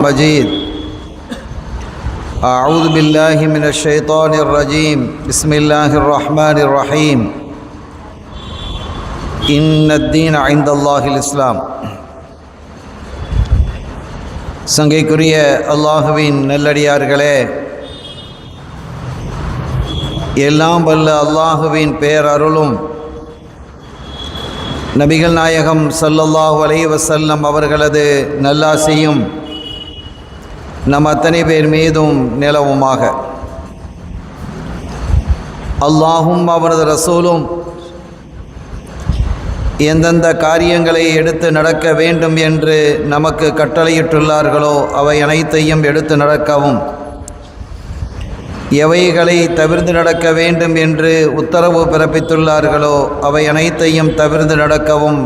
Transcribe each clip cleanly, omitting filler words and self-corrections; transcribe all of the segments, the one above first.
مجيد أعوذ بالله من الشيطان الرجيم بسم الله الرحمن الرحيم إن الدين عند الله الإسلام சங்கைக்குரிய அல்லாஹுவின் நல்லடியார்களே, எல்லாம் வல்ல அல்லாஹுவின் பேரருளும் நபிகள் நாயகம் ஸல்லல்லாஹு அலைஹி வஸல்லம் அவர்களது நல்லாசியும் நம் அத்தனை பேர் மீதும் நிலவுமாக. அல்லாஹும் அவனது ரசூலும் எந்தெந்த காரியங்களை எடுத்து நடக்க வேண்டும் என்று நமக்கு கட்டளையிட்டுள்ளார்களோ அவை அனைத்தையும் எடுத்து நடக்கவும், எவைகளை தவிர்த்து நடக்க வேண்டும் என்று உத்தரவு பிறப்பித்துள்ளார்களோ அவை அனைத்தையும் தவிர்த்து நடக்கவும்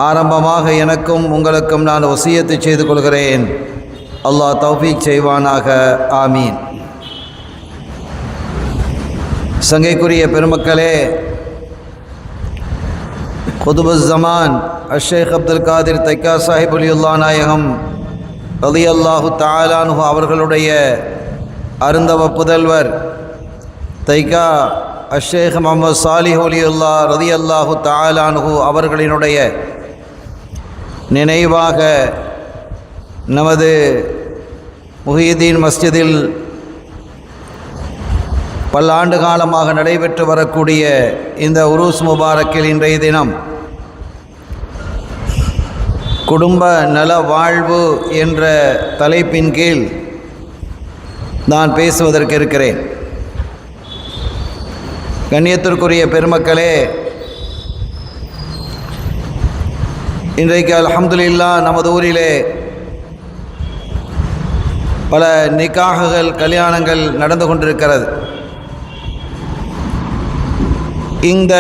ஆரம்பமாக எனக்கும் உங்களுக்கும் நான் வசியத்து செய்து கொள்கிறேன். அல்லாஹ் தௌஃபீக் செய்வானாக. ஆமீன். சங்கைக்குரிய பெருமக்களே, குதுபுஸ் ஜமான் அஷேக் அப்துல் காதிர் தைக்கா சாஹிப் வலியுல்லாஹ் நாயகம் ரலியல்லாஹு தஆலா அன்ஹு அவர்களுடைய அருந்தவ புதல்வர் தைக்கா அஷேக் முஹம்மது சாலிஹ் வலியுல்லாஹ் ரலியல்லாஹு தஆலா அன்ஹு அவர்களினுடைய நினைவாக நமது முஹியுத்தீன் மஸ்ஜிதில் பல ஆண்டு காலமாக நடைபெற்று வரக்கூடிய இந்த உருஸ் முபாரக்கில் இன்றைய தினம் குடும்ப நல வாழ்வு என்ற தலைப்பின் கீழ் நான் பேசுவதற்கு இருக்கிறேன். கண்ணியத்திற்குரிய பெருமக்களே, இன்றைக்கு அல்ஹம்துலில்லாஹ் நமது ஊரிலே பல நிக்காஹுகள், கல்யாணங்கள் நடந்து கொண்டிருக்கிறது. இந்த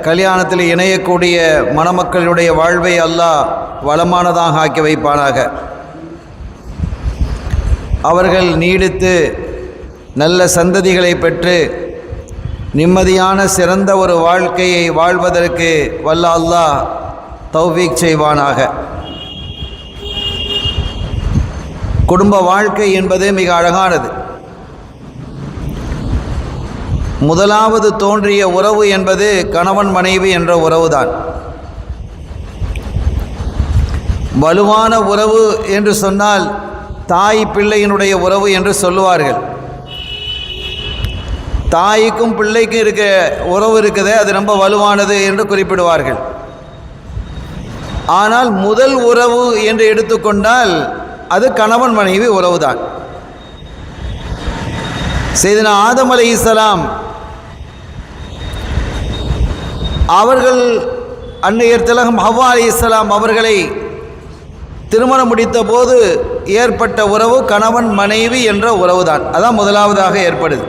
கல்யாணத்தில் இணையக்கூடிய மணமக்களுடைய வாழ்வை அல்லாஹ் வளமானதாக ஆக்கி வைப்பானாக. அவர்கள் நீடித்து நல்ல சந்ததிகளை பெற்று நிம்மதியான சிறந்த ஒரு வாழ்க்கையை வாழ்வதற்கு வல்ல அல்லாஹ் தௌஃபீக் செய்வானாக. குடும்ப வாழ்க்கை என்பது மிக அழகானது. முதலாவது தோன்றிய உறவு என்பது கணவன் மனைவி என்ற உறவுதான். வலுவான உறவு என்று சொன்னால் தாய் பிள்ளையினுடைய உறவு என்று சொல்லுவார்கள். தாய்க்கும் பிள்ளைக்கும் இருக்க உறவு இருக்குதே, அது ரொம்ப வலுவானது என்று குறிப்பிடுவார்கள். ஆனால் முதல் உறவு என்று எடுத்துக்கொண்டால் அது கணவன் மனைவி உறவுதான். சையதுனா ஆதம் அலைஹிஸ்ஸலாம் அவர்கள் அன்னையர் திலகம் ஹவ்வா அலைஹிஸ்ஸலாம் அவர்களை திருமணம் முடித்த போது ஏற்பட்ட உறவு கணவன் மனைவி என்ற உறவுதான். அதான் முதலாவதாக ஏற்படுது.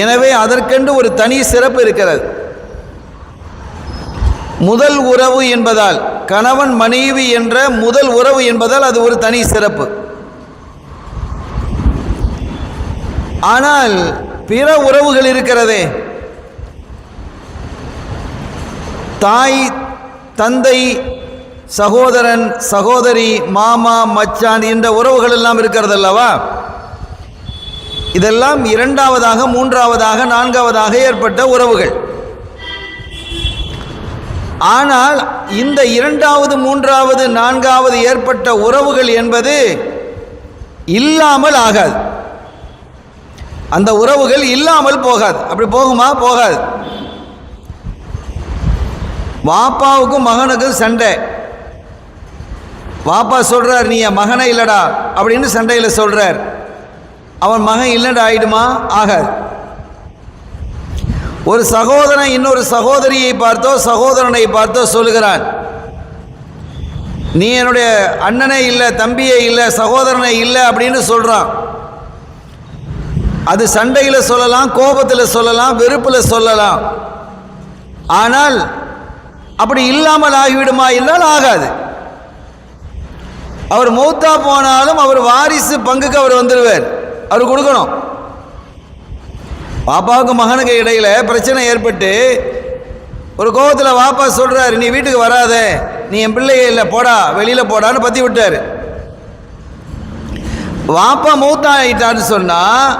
எனவே அதற்கென்று ஒரு தனி சிறப்பு இருக்கிறது. முதல் உறவு என்பதால், கணவன் மனைவி என்ற முதல் உறவு என்பதால் அது ஒரு தனி சிறப்பு. ஆனால் பிற உறவுகள் இருக்கிறதே, தாய் தந்தை சகோதரன் சகோதரி மாமா மச்சான் என்ற உறவுகள் எல்லாம் இருக்கிறது அல்லவா, இதெல்லாம் இரண்டாவதாக மூன்றாவதாக நான்காவதாக ஏற்பட்ட உறவுகள். ஆனால் இந்த இரண்டாவது மூன்றாவது நான்காவது ஏற்பட்ட உறவுகள் என்பது இல்லாமல் ஆகாது. அந்த உறவுகள் இல்லாமல் போகாது. அப்படி போகுமா? போகாது. வாப்பாவுக்கும் மகனுக்கும் சண்டை. வாப்பா சொல்றார், நீ என் மகனை இல்லடா அப்படின்னு சண்டையில் சொல்றார். அவன் மகன் இல்லடா ஆயிடுமா? ஆகாது. ஒரு சகோதரன் இன்னொரு சகோதரியை பார்த்தோ சகோதரனை பார்த்தோ சொல்லுகிறான், நீ என்னுடைய அண்ணனே இல்லை, தம்பியே இல்லை, சகோதரனை இல்லை அப்படின்னு சொல்றான். அது சண்டையில் சொல்லலாம், கோபத்தில் சொல்லலாம், வெறுப்பில் சொல்லலாம். ஆனால் அப்படி இல்லாமல் ஆகிவிடுமா என்றால் ஆகாது. அவர் மௌத்தா போனாலும் அவர் வாரிசு பங்குக்கு அவர் வந்துடுவார், அவர் கொடுக்கணும். பாப்பாவுக்கு மகனுக்கு இடையில் பிரச்சனை ஏற்பட்டு ஒரு கோபத்தில் வாப்பா சொல்கிறார், நீ வீட்டுக்கு வராத, நீ என் பிள்ளையே இல்லை, போடா வெளியில் போடான்னு பற்றி விட்டார். வாப்பா மூத்தாயிட்டான்னு சொன்னால்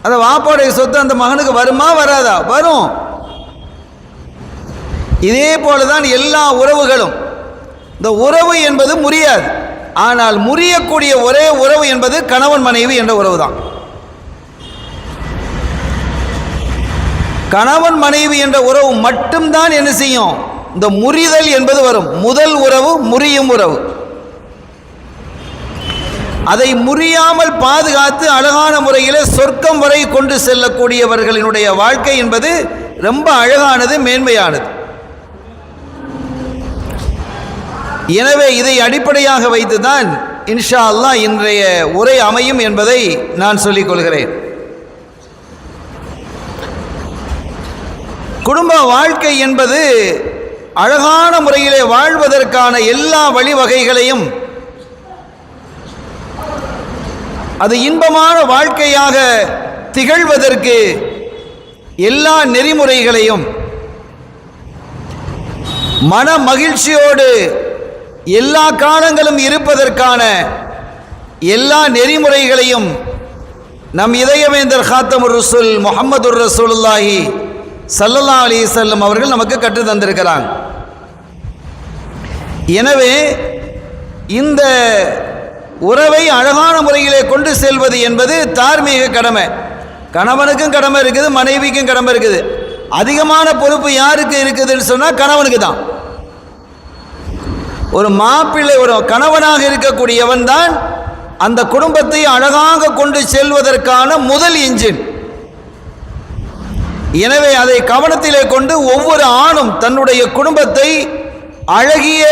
அந்த வாப்பாவுடைய சொத்து அந்த மகனுக்கு வருமா வராதா? வரும். இதே போலதான் எல்லா உறவுகளும். இந்த உறவு என்பது முறியாது. ஆனால் முறியக்கூடிய ஒரே உறவு என்பது கணவன் மனைவி என்ற உறவு தான். கணவன் மனைவி என்ற உறவு மட்டும்தான் என்ன செய்யும்? இந்த முறிதல் என்பது வரும். முதல் உறவு முறியும் உறவு. அதை முறியாமல் பாதுகாத்து அழகான முறையில் சொர்க்கம் வரை கொண்டு செல்லக்கூடியவர்களினுடைய வாழ்க்கை என்பது ரொம்ப அழகானது, மேன்மையானது. எனவே இதை அடிப்படையாக வைத்துதான் இன்ஷா அல்லாஹ் இன்றைய உரை அமையும் என்பதை நான் சொல்லிக் கொள்கிறேன். குடும்ப வாழ்க்கை என்பது அழகான முறையிலே வாழ்வதற்கான எல்லா வழிவகைகளையும், அது இன்பமான வாழ்க்கையாக திகழ்வதற்கு எல்லா நெறிமுறைகளையும், மன மகிழ்ச்சியோடு எல்லா காலங்களும் இருப்பதற்கான எல்லா நெறிமுறைகளையும் நம் இதயவேந்தர் காத்தமுர் ரசூல் முஹம்மதுர் ரசூலுல்லாஹி ஸல்லல்லாஹு அலைஹி வஸல்லம் அவர்கள் நமக்கு கற்றுத் தந்திருக்கிறாங்க. எனவே இந்த உறவை அழகான முறையிலே கொண்டு செல்வது என்பது தார்மீக கடமை. கணவனுக்கும் கடமை இருக்குது, மனைவிக்கும் கடமை இருக்குது. அதிகமான பொறுப்பு யாருக்கு இருக்குதுன்னு சொன்னால் கணவனுக்கு தான். ஒரு மாப்பிள்ளை, ஒரு கணவனாக இருக்கக்கூடியவன் தான் அந்த குடும்பத்தை அழகாக கொண்டு செல்வதற்கான முதல் இன்ஜின். எனவே அதை கவனத்திலே கொண்டு ஒவ்வொரு ஆணும் தன்னுடைய குடும்பத்தை அழகிய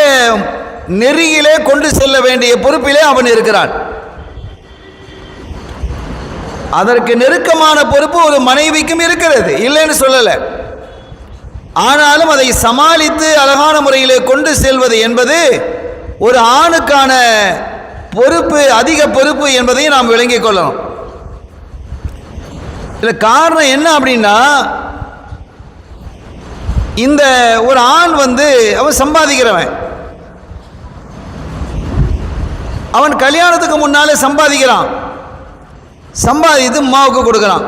நெறியிலே கொண்டு செல்ல வேண்டிய பொறுப்பிலே அவன் இருக்கிறான். அதற்கு நெருக்கமான பொறுப்பு ஒரு மனைவிக்கும் இருக்கிறது, இல்லைன்னு சொல்லலை. ஆனாலும் அதை சமாளித்து அழகான முறையிலே கொண்டு செல்வது என்பது ஒரு ஆணுக்கான பொறுப்பு, அதிக பொறுப்பு என்பதை நாம் விளங்கிக் கொள்ளணும். இதில் காரணம் என்ன அப்படின்னா, இந்த ஒரு ஆண் அவன் சம்பாதிக்கிறவன், அவன் கல்யாணத்துக்கு முன்னாலே சம்பாதிக்கிறான். சம்பாதித்து அம்மாவுக்கு கொடுக்குறான்,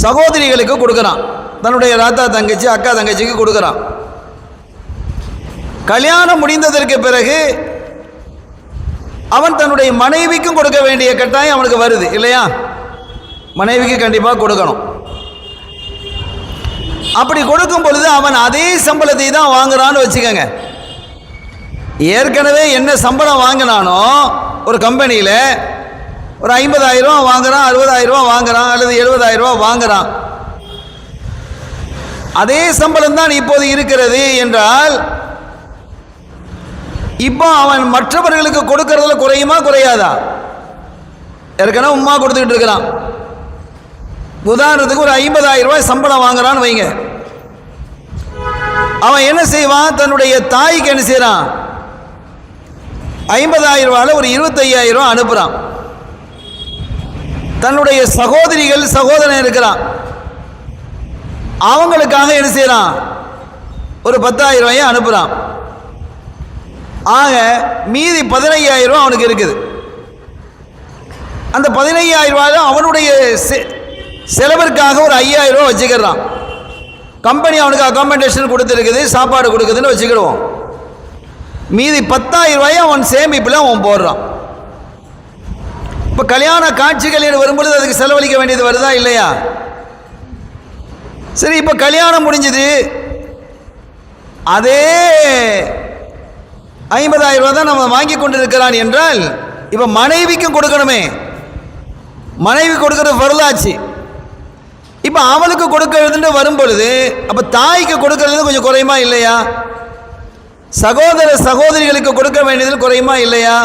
சகோதரிகளுக்கு கொடுக்குறான், தன்னுடைய ராத்தா தங்கச்சி அக்கா தங்கச்சிக்கு கொடுக்குறான். கல்யாணம் முடிந்ததற்கு பிறகு அவன் தன்னுடைய மனைவிக்கும் கொடுக்க வேண்டிய கட்டாயம் அவனுக்கு வருது இல்லையா? மனைவிக்கு கண்டிப்பாக கொடுக்கணும். அப்படி கொடுக்கும் பொழுது அவன் அதே சம்பளத்தை தான் வாங்குறான்னு வச்சுக்கோங்க. ஏற்கனவே என்ன சம்பளம் வாங்கினானோ ஒரு கம்பெனியில் ஒரு 50,000 ரூபா வாங்குறான், 60,000 ரூபா வாங்குறான், அல்லது 70,000 ரூபா வாங்குறான். அதே சம்பளம் தான் இப்போது இருக்கிறது என்றால், இப்போ அவன் மற்றவர்களுக்கு கொடுக்கறதுல குறையுமா குறையாதா? ஏற்கனவே உம்மா கொடுத்துக்கிட்டு இருக்கிறான். உதாரணத்துக்கு ஒரு 50,000 ரூபாய் சம்பளம் வாங்குறான்னு வைங்க. அவன் என்ன செய்வான்? தன்னுடைய தாய்க்கு என்ன செய்யறான்? 50,000 ரூபாயில் ஒரு 25,000 ரூபா அனுப்புகிறான். தன்னுடைய சகோதரிகள் சகோதரன் இருக்கிறான், அவங்களுக்காக என்ன செய்யறான்? ஒரு 10,000 ரூபாயை அனுப்புகிறான். ஆக மீதி 15,000 ரூபா அவனுக்கு இருக்குது. அந்த 15,000 ரூபாயில் அவனுடைய செலவிற்காக ஒரு 5,000 ரூபா வச்சுக்கிறான். கம்பெனி அவனுக்கு அகாமடேஷன் கொடுத்துருக்குது, சாப்பாடு கொடுக்குதுன்னு வச்சுக்கிடுவோம். மீதி 10,000 ரூபாயை அவன் சேமிப்பில் அவன் போடுறான். இப்போ கல்யாண காட்சிகள் வரும்பொழுது அதுக்கு செலவழிக்க வேண்டியது வருதா இல்லையா? சரி, இப்போ கல்யாணம் முடிஞ்சது, அதே 50,000 ரூபா தான் நம்ம வாங்கி கொண்டு இருக்கிறான் என்றால், இப்போ மனைவிக்கும் கொடுக்கணுமே. மனைவி கொடுக்கறது ஃபர்லாச்சு. இப்போ அவளுக்கு கொடுக்கறதுன்னு வரும் பொழுது அப்போ தாய்க்கு கொடுக்கறது கொஞ்சம் குறையுமா இல்லையா? சகோதர சகோதரிகளுக்கு கொடுக்க வேண்டியது குறையுமா இல்லையா?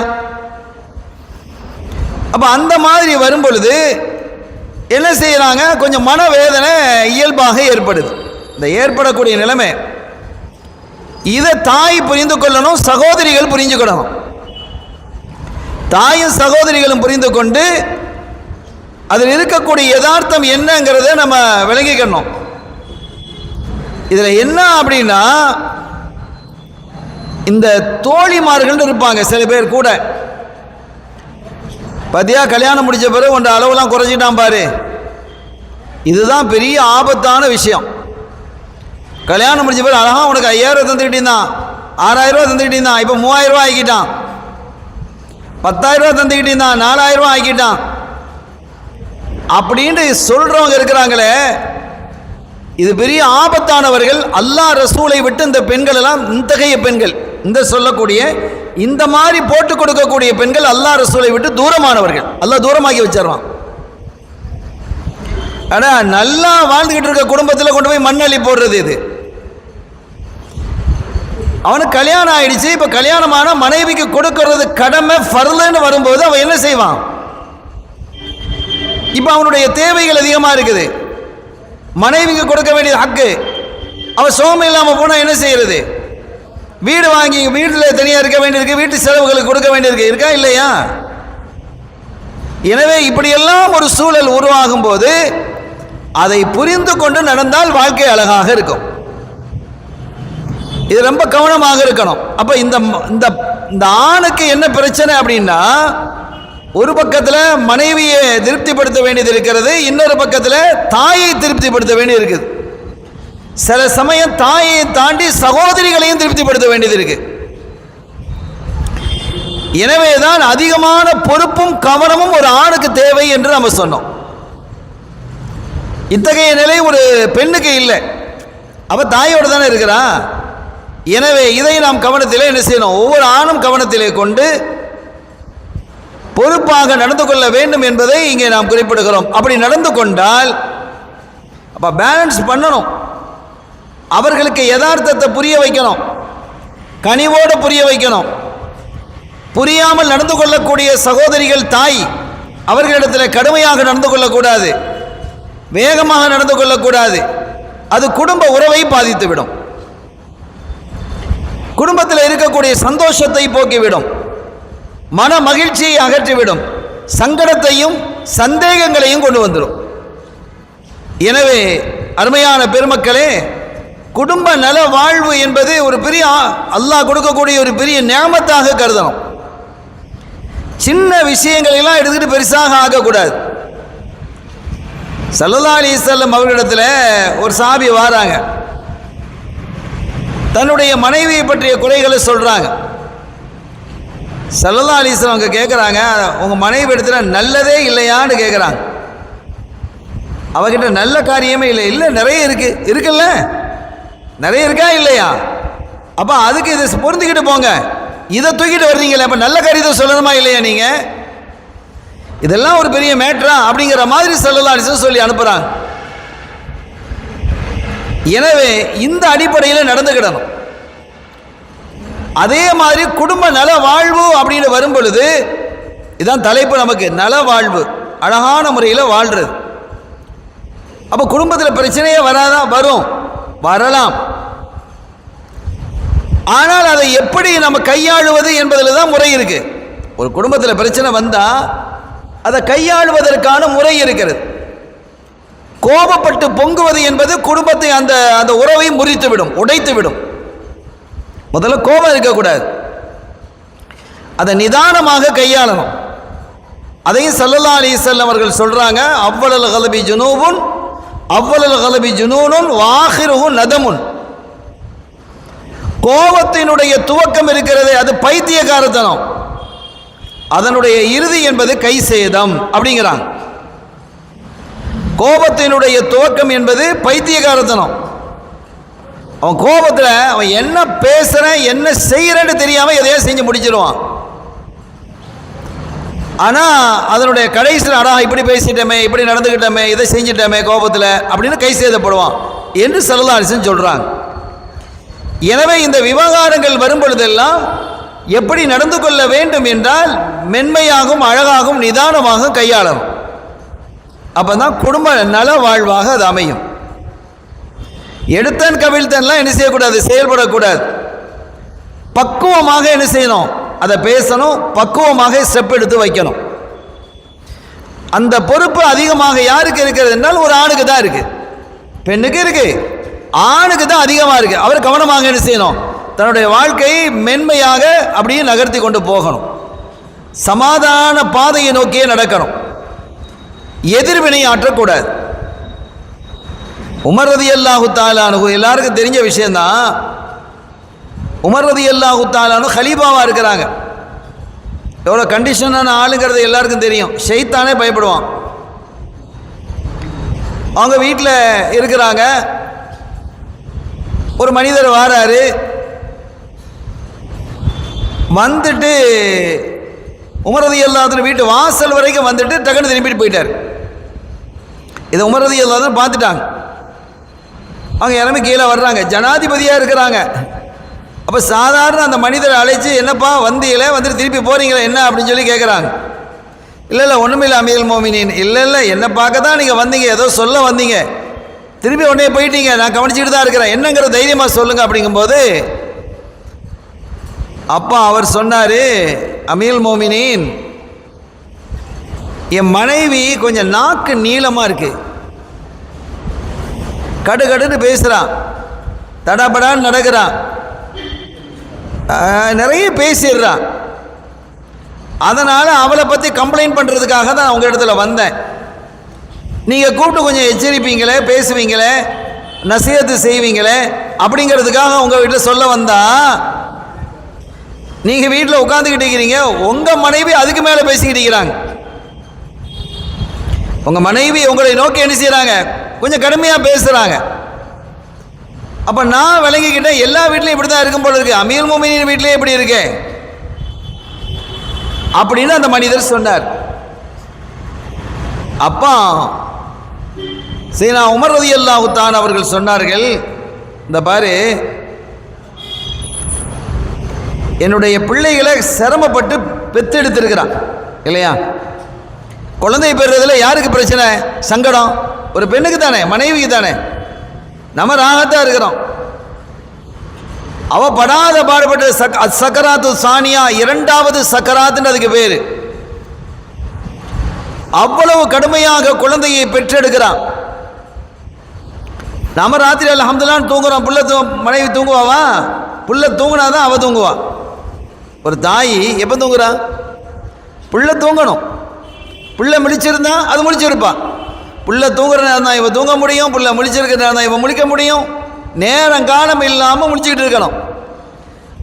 அப்போ அந்த மாதிரி வரும் பொழுது என்ன செய்யறாங்க? கொஞ்சம் மனவேதனை இயல்பாக ஏற்படுது. இந்த ஏற்படக்கூடிய நிலைமை இதை தாய் புரிந்து கொள்ளணும், சகோதரிகள் புரிஞ்சுக்கணும். தாயும் சகோதரிகளும் புரிந்து கொண்டு அதில் இருக்கக்கூடிய யதார்த்தம் என்னங்கிறத நம்ம விளங்கிக்கணும். இதில் என்ன அப்படின்னா, இந்த தோழிமார்கள் இருப்பாங்க சில பேர் கூட, பத்தியா கல்யாணம் முடிச்ச பிறகு ஒன்ற அளவுலாம் குறைஞ்சிட்டான் பாரு, இதுதான் பெரிய ஆபத்தான விஷயம். கல்யாணம் முடிச்ச பிறகு அழகா உனக்கு 5000 தந்துக்கிட்டு இருந்தான், 6000 ரூபா தந்துக்கிட்டு இருந்தான், இப்போ 3000 ரூபா ஆக்கிட்டான், 10,000 ரூபா தந்துக்கிட்டு இருந்தான், 4000 ரூபா ஆக்கிட்டான் அப்படின்ட்டு சொல்றவங்க இருக்கிறாங்களே, இது பெரிய ஆபத்தானவர்கள். அல்லாஹ் ரசூலை விட்டு இந்த பெண்கள் எல்லாம், இத்தகைய பெண்கள், இந்த சொல்லக்கூடிய இந்த மாதிரி போட்டு கொடுக்கக்கூடிய பெண்கள் அல்லாஹ் ரசூலை விட்டு தூரமானவர்கள். அல்லாஹ் தூரமாக்கி வச்சிருவான். ஆனா நல்லா வாழ்ந்துகிட்டு இருக்க குடும்பத்தில் கொண்டு போய் மண்ணள்ளி போடுறது இது. அவனுக்கு கல்யாணம் ஆயிடுச்சு, இப்ப கல்யாணமான மனைவிக்கு கொடுக்கிறது கடமை ஃபர்லுன்னு வரும்போது அவன் என்ன செய்வான்? இப்ப அவனுடைய தேவைகள் அதிகமா இருக்குது, மனைவிக்கு கொடுக்க வேண்டியது ஹக்கு. அவன் சோகம் இல்லாம போனா என்ன செய்யறது? வீடு வாங்கி வீட்டில் தனியாக இருக்க வேண்டியிருக்கு, வீட்டு செலவுகளுக்கு கொடுக்க வேண்டியிருக்கு, இருக்கா இல்லையா? எனவே இப்படியெல்லாம் ஒரு சூழல் உருவாகும் போது அதை புரிந்து கொண்டு நடந்தால் வாழ்க்கை அழகாக இருக்கும். இது ரொம்ப கவனமாக இருக்கணும். அப்ப இந்த ஆணுக்கு என்ன பிரச்சனை அப்படின்னா, ஒரு பக்கத்தில் மனைவியை திருப்திப்படுத்த வேண்டியது இருக்கிறது, இன்னொரு பக்கத்தில் தாயை திருப்திப்படுத்த வேண்டியது இருக்குது. சில சமயம் தாயை தாண்டி சகோதரிகளையும் திருப்திப்படுத்த வேண்டியது இருக்கு. எனவேதான் அதிகமான பொறுப்பும் கவனமும் ஒரு ஆணுக்கு தேவை என்று நம்ம சொன்னோம். இத்தகைய நிலை ஒரு பெண்ணுக்கு இல்லை, அவ தாயோடு தானே இருக்கிறா. எனவே இதை நாம் கவனத்திலே என்ன செய்யணும்? ஒவ்வொரு ஆணும் கவனத்திலே கொண்டு பொறுப்பாக நடந்து கொள்ள வேண்டும் என்பதை இங்கே நாம் குறிப்பிடுகிறோம். அப்படி நடந்து கொண்டால் அப்ப பேலன்ஸ் பண்ணணும். அவர்களுக்கு யதார்த்தத்தை புரிய வைக்கணும், கனிவோடு புரிய வைக்கணும். புரியாமல் நடந்து கொள்ளக்கூடிய சகோதரிகள் தாய், அவர்களிடத்தில் கடுமையாக நடந்து கொள்ளக்கூடாது, வேகமாக நடந்து கொள்ளக்கூடாது. அது குடும்ப உறவை பாதித்துவிடும், குடும்பத்தில் இருக்கக்கூடிய சந்தோஷத்தை போக்கிவிடும், மன மகிழ்ச்சியை அகற்றிவிடும், சங்கடத்தையும் சந்தேகங்களையும் கொண்டு வந்துடும். எனவே அருமையான பெருமக்களே, குடும்ப நல வாழ்வு என்பது ஒரு பெரிய அல்லாஹ் கொடுக்கக்கூடிய ஒரு பெரிய நியாமத்தாக கருதணும். சின்ன விஷயங்களெல்லாம் எடுத்துக்கிட்டு பெருசாக ஆகக்கூடாது. ஸல்லல்லாஹு அலைஹி வஸல்லம் அவர்களிடத்தில் ஒரு சஹாபி வாராங்க, தன்னுடைய மனைவியை பற்றிய குறைகளை சொல்றாங்க. ஸல்லல்லாஹு அலைஹி வஸல்லம் அவங்க கேட்குறாங்க, உங்கள் மனைவி இடத்துல நல்லதே இல்லையான்னு கேட்குறாங்க. அவகிட்ட நல்ல காரியமே இல்லை. இல்லை, நிறைய இருக்குல்ல, நிறைய இருக்கா இல்லையா? அப்போ அதுக்கு இதை பொருந்திக்கிட்டு போங்க, இதை தூக்கிட்டு வர்றீங்களே, அப்போ நல்ல காரியத்தை சொல்லணுமா இல்லையா? நீங்கள் இதெல்லாம் ஒரு பெரிய மேட்ரா அப்படிங்கிற மாதிரி ஸல்லல்லாஹு அலைஹி வஸல்லம் சொல்லி அனுப்புகிறாங்க. எனவே இந்த அடிப்படையில் நடந்துக்கிடணும். அதே மாதிரி குடும்ப நல வாழ்வு அப்படின்னு வரும் பொழுது, இதுதான் தலைப்பு நமக்கு, நல வாழ்வு, அழகான முறையில் வாழ்றது. அப்போ குடும்பத்தில் பிரச்சனையே வராதா? வரும், வரலாம். ஆனால் அதை எப்படி நம்ம கையாளுவது என்பதில் தான் முறை இருக்கு. ஒரு குடும்பத்தில் பிரச்சனை வந்தா அதை கையாளுவதற்கான முறை இருக்கிறது. கோபப்பட்டு பொங்குவது என்பது குடும்பத்தை அந்த உறவை முறித்து விடும், உடைத்து விடும். முதல்ல கோபம் இருக்கக்கூடாது, அதை நிதானமாக கையாளணும். அதையும் ஸல்லல்லாஹு அலைஹி வஸல்லம் அவர்கள் சொல்றாங்க, அவ்வளல் கலபி ஜுனூபுன் அவ்வளல் கலபி ஜுனூனுன் வாஹிருஹு நதமுன். கோபத்தினுடைய துவக்கம் இருக்கிறது, அது பைத்தியக்காரத்தனம், அதனுடைய இறுதி என்பது கை சேதம் அப்படிங்கிறாங்க. கோபத்தினுடைய துவக்கம் என்பது பைத்தியக்காரத்தனம். அவன் கோபத்தில் அவன் என்ன பேசுறேன் என்ன செய்யறேன்னு தெரியாம எதையோ செஞ்சு முடிச்சிருவான். ஆனா அதனுடைய கடைசியில் அடா இப்படி பேசிட்டோமே, இப்படி நடந்துக்கிட்டோமே, இதை செஞ்சிட்டோமே கோபத்தில் அப்படின்னு கை சேதப்படுவான் என்று ஸல்லல்லாஹு அலைஹி வஸல்லம் சொல்றாங்க. எனவே இந்த விவகாரங்கள் வரும் பொழுதெல்லாம் எப்படி நடந்து கொள்ள வேண்டும் என்றால் மென்மையாகவும் அழகாகவும் நிதானமாக கையாளணும். அப்பதான் குடும்ப நல வாழ்வாக அது அமையும். எடுத்தன் கவிழ்த்தன்லாம் என்ன செய்யக்கூடாது, செயல்படக்கூடாது. பக்குவமாக என்ன செய்யணும், அதை பேசணும், பக்குவமாக ஸ்டெப் எடுத்து வைக்கணும். அந்த பொறுப்பு அதிகமாக யாருக்கு இருக்கிறது என்றால் ஒரு ஆணுக்கு தான் இருக்கு, பெண்ணுக்கு இருக்கு, ஆணுக்கு தான் அதிகமாக இருக்கு. அவர் கவனமாக என்ன செய்யணும், தன்னுடைய வாழ்க்கையை மென்மையாக அப்படியே நகர்த்தி கொண்டு போகணும். சமாதான பாதையை நோக்கியே நடக்கணும். எதிர்வினை ஆற்றக்கூடாது. உமர் ரலியல்லாஹு தஆலா அன்ஹு எல்லாருக்கும் தெரிஞ்ச விஷயம்தான். உமர் ரலியல்லாஹு தஆலா அன்ஹு கலீஃபாவாக இருக்கிறாங்க. எவ்வளோ கண்டிஷனான ஆளுங்கிறது எல்லாருக்கும் தெரியும். ஷைத்தானே பயப்படுவான். அவங்க வீட்டில் இருக்கிறாங்க. ஒரு மனிதர் வாராரு. வந்துட்டு உமர் ரலியல்லாஹு அன்ஹு வீட்டு வாசல் வரைக்கும் வந்துட்டு டக்குன்னு திரும்பிட்டு போயிட்டார். இதை உமர் ரலியல்லாஹு அன்ஹு பார்த்துட்டாங்க. அவங்க எல்லாமே கீழே வர்றாங்க. ஜனாதிபதியாக இருக்கிறாங்க. அப்போ சாதாரண அந்த மனிதரை அழைச்சி, என்னப்பா வந்தீங்களே, வந்துட்டு திருப்பி போகிறீங்களே என்ன அப்படின்னு சொல்லி கேட்குறாங்க. இல்லை ஒன்றுமில்லை அமீருல் மோமினீன். இல்லை என்ன பார்க்க தான் நீங்கள் வந்தீங்க, ஏதோ சொல்ல வந்தீங்க, திருப்பி உடனே போயிட்டீங்க, நான் கவனிச்சுட்டு தான் இருக்கிறேன், என்னங்கிற தைரியமாக சொல்லுங்கள் அப்படிங்கும்போது அப்பா அவர் சொன்னார், அமீருல் மோமினீன், என் மனைவி கொஞ்சம் நாக்கு நீளமாக இருக்கு, கடுகடுன்னு பேசுகிறான், தடாபடான்னு நடக்கிறான், நிறைய பேசிடுறான். அதனால் அவளை பற்றி கம்ப்ளைண்ட் பண்ணுறதுக்காக தான் உங்கள் இடத்துல வந்தேன். நீங்கள் கூப்பிட்டு கொஞ்சம் எச்சரிப்பீங்களே, பேசுவீங்களே, நசீஹத்து செய்வீங்களே அப்படிங்கிறதுக்காக உங்கள் வீட்டில் சொல்ல வந்தா, நீங்கள் வீட்டில் உட்காந்துக்கிட்டு இருக்கிறீங்க, உங்கள் மனைவி அதுக்கு மேலே பேசிக்கிட்டு இருக்கிறாங்க. உங்கள் மனைவி உங்களை நோக்கி என்ன செய்கிறாங்க, கொஞ்சம் கடுமையாக பேசுகிறாங்க. அப்போ நான் விளங்கிக்கிட்டேன், எல்லா வீட்லையும் இப்படி தான் இருக்கும் போல இருக்கு, அமீருல் மோமினீன் வீட்டிலே இப்படி இருக்கு அப்படின்னு அந்த மனிதர் சொன்னார். அப்பா சையதுனா உமர் ரலியல்லாஹு தஆலா அவர்கள் சொன்னார்கள், இந்த பாரு, என்னுடைய பிள்ளைகளை சிரமப்பட்டு பெத்தெடுத்திருக்கிறான் இல்லையா. குழந்தை பெறுறதுல யாருக்கு பிரச்சனை, சங்கடம்? ஒரு பெண்ணுக்கு தானே, மனைவிக்கு தானே. நம்ம ராகத்தான் இருக்கிறோம். அவ படாத பாடுபட்டு சக்கராத்து சானியா, இரண்டாவது சக்கராத்துன்னு அதுக்கு பேரு. அவ்வளவு கடுமையாக குழந்தையை பெற்றெடுக்கிறான். நாம ராத்திரி அல்ஹம்துலில்லாஹ் தூங்குறோம், புள்ள மனைவி தூங்குவாவா? புள்ள தூங்குனாதான் அவ தூங்குவா. ஒரு தாய் எப்போ தூங்குறா? புள்ள தூங்கணும். புள்ள முழிச்சிருந்தா அது முழிச்சிருப்பா. புள்ள தூங்குற நேரம் தான் இவ தூங்க முடியும், புள்ள முழிச்சிருக்கிற நேரம் தான் இவ முழிக்க முடியும். நேரம் காலம் இல்லாமல் முடிச்சுக்கிட்டு இருக்கணும்.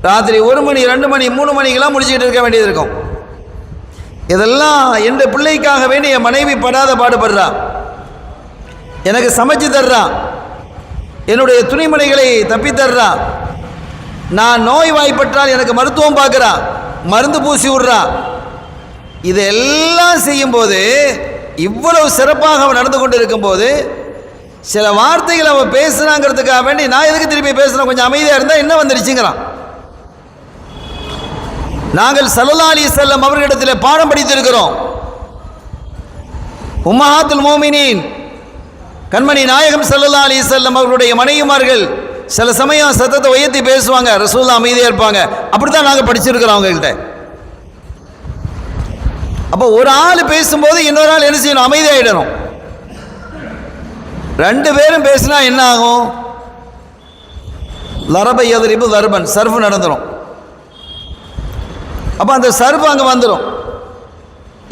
ராத்திரி 1 மணி 2 மணி 3 மணிக்கெல்லாம் முடிச்சுக்கிட்டு இருக்க வேண்டியது இருக்கும். இதெல்லாம் என் பிள்ளைக்காக வேண்டி என் மனைவி படாத பாடுபடுறா, எனக்கு சமைச்சு தர்றா, என்னுடைய துணிமணிகளை தப்பி தர்றா, நான் நோய் வாய்ப்பட்டால் எனக்கு மருத்துவம் பார்க்குறா, மருந்து பூசி விட்றா. இதெல்லாம் செய்யும்போது, இவ்வளவு சிறப்பாக அவன் நடந்து கொண்டு இருக்கும்போது, சில வார்த்தைகள் அவன் பேசுனாங்கிறதுக்காக வேண்டி நான் எதுக்கு திருப்பி பேசுகிறேன், கொஞ்சம் அமைதியாக இருந்தால் என்ன வந்துடுச்சுங்கிறான். நாங்கள் ஸல்லல்லாஹு அலைஹி வஸல்லம் அவர்களிடத்தில் பாடம் படித்திருக்கிறோம். உம்மஹாத்துல் மோமினீன் கண்மணி நாயகம் ஸல்லல்லாஹு அலைஹி வஸல்லம் அவர்களுடைய மனைவிமார்கள் சில சமயம் சத்தத்தை உயர்த்தி பேசுவாங்க, ரசூலுல்லாஹ் அமைதியாக இருப்பாங்க. அப்படித்தான் நாங்கள் படிச்சிருக்கிறோம் அவங்கள்ட்ட. அப்போ ஒரு ஆள் பேசும்போது இன்னொரு ஆள் என்ன செய்யணும், அமைதியாகிடணும். 2 பேரும் பேசினா என்ன ஆகும்? லரபை யத்ரிபு தர்பன், சர்ஃப் நடந்துடும். அப்போ அந்த சர்ஃப் அங்கே வந்துடும்.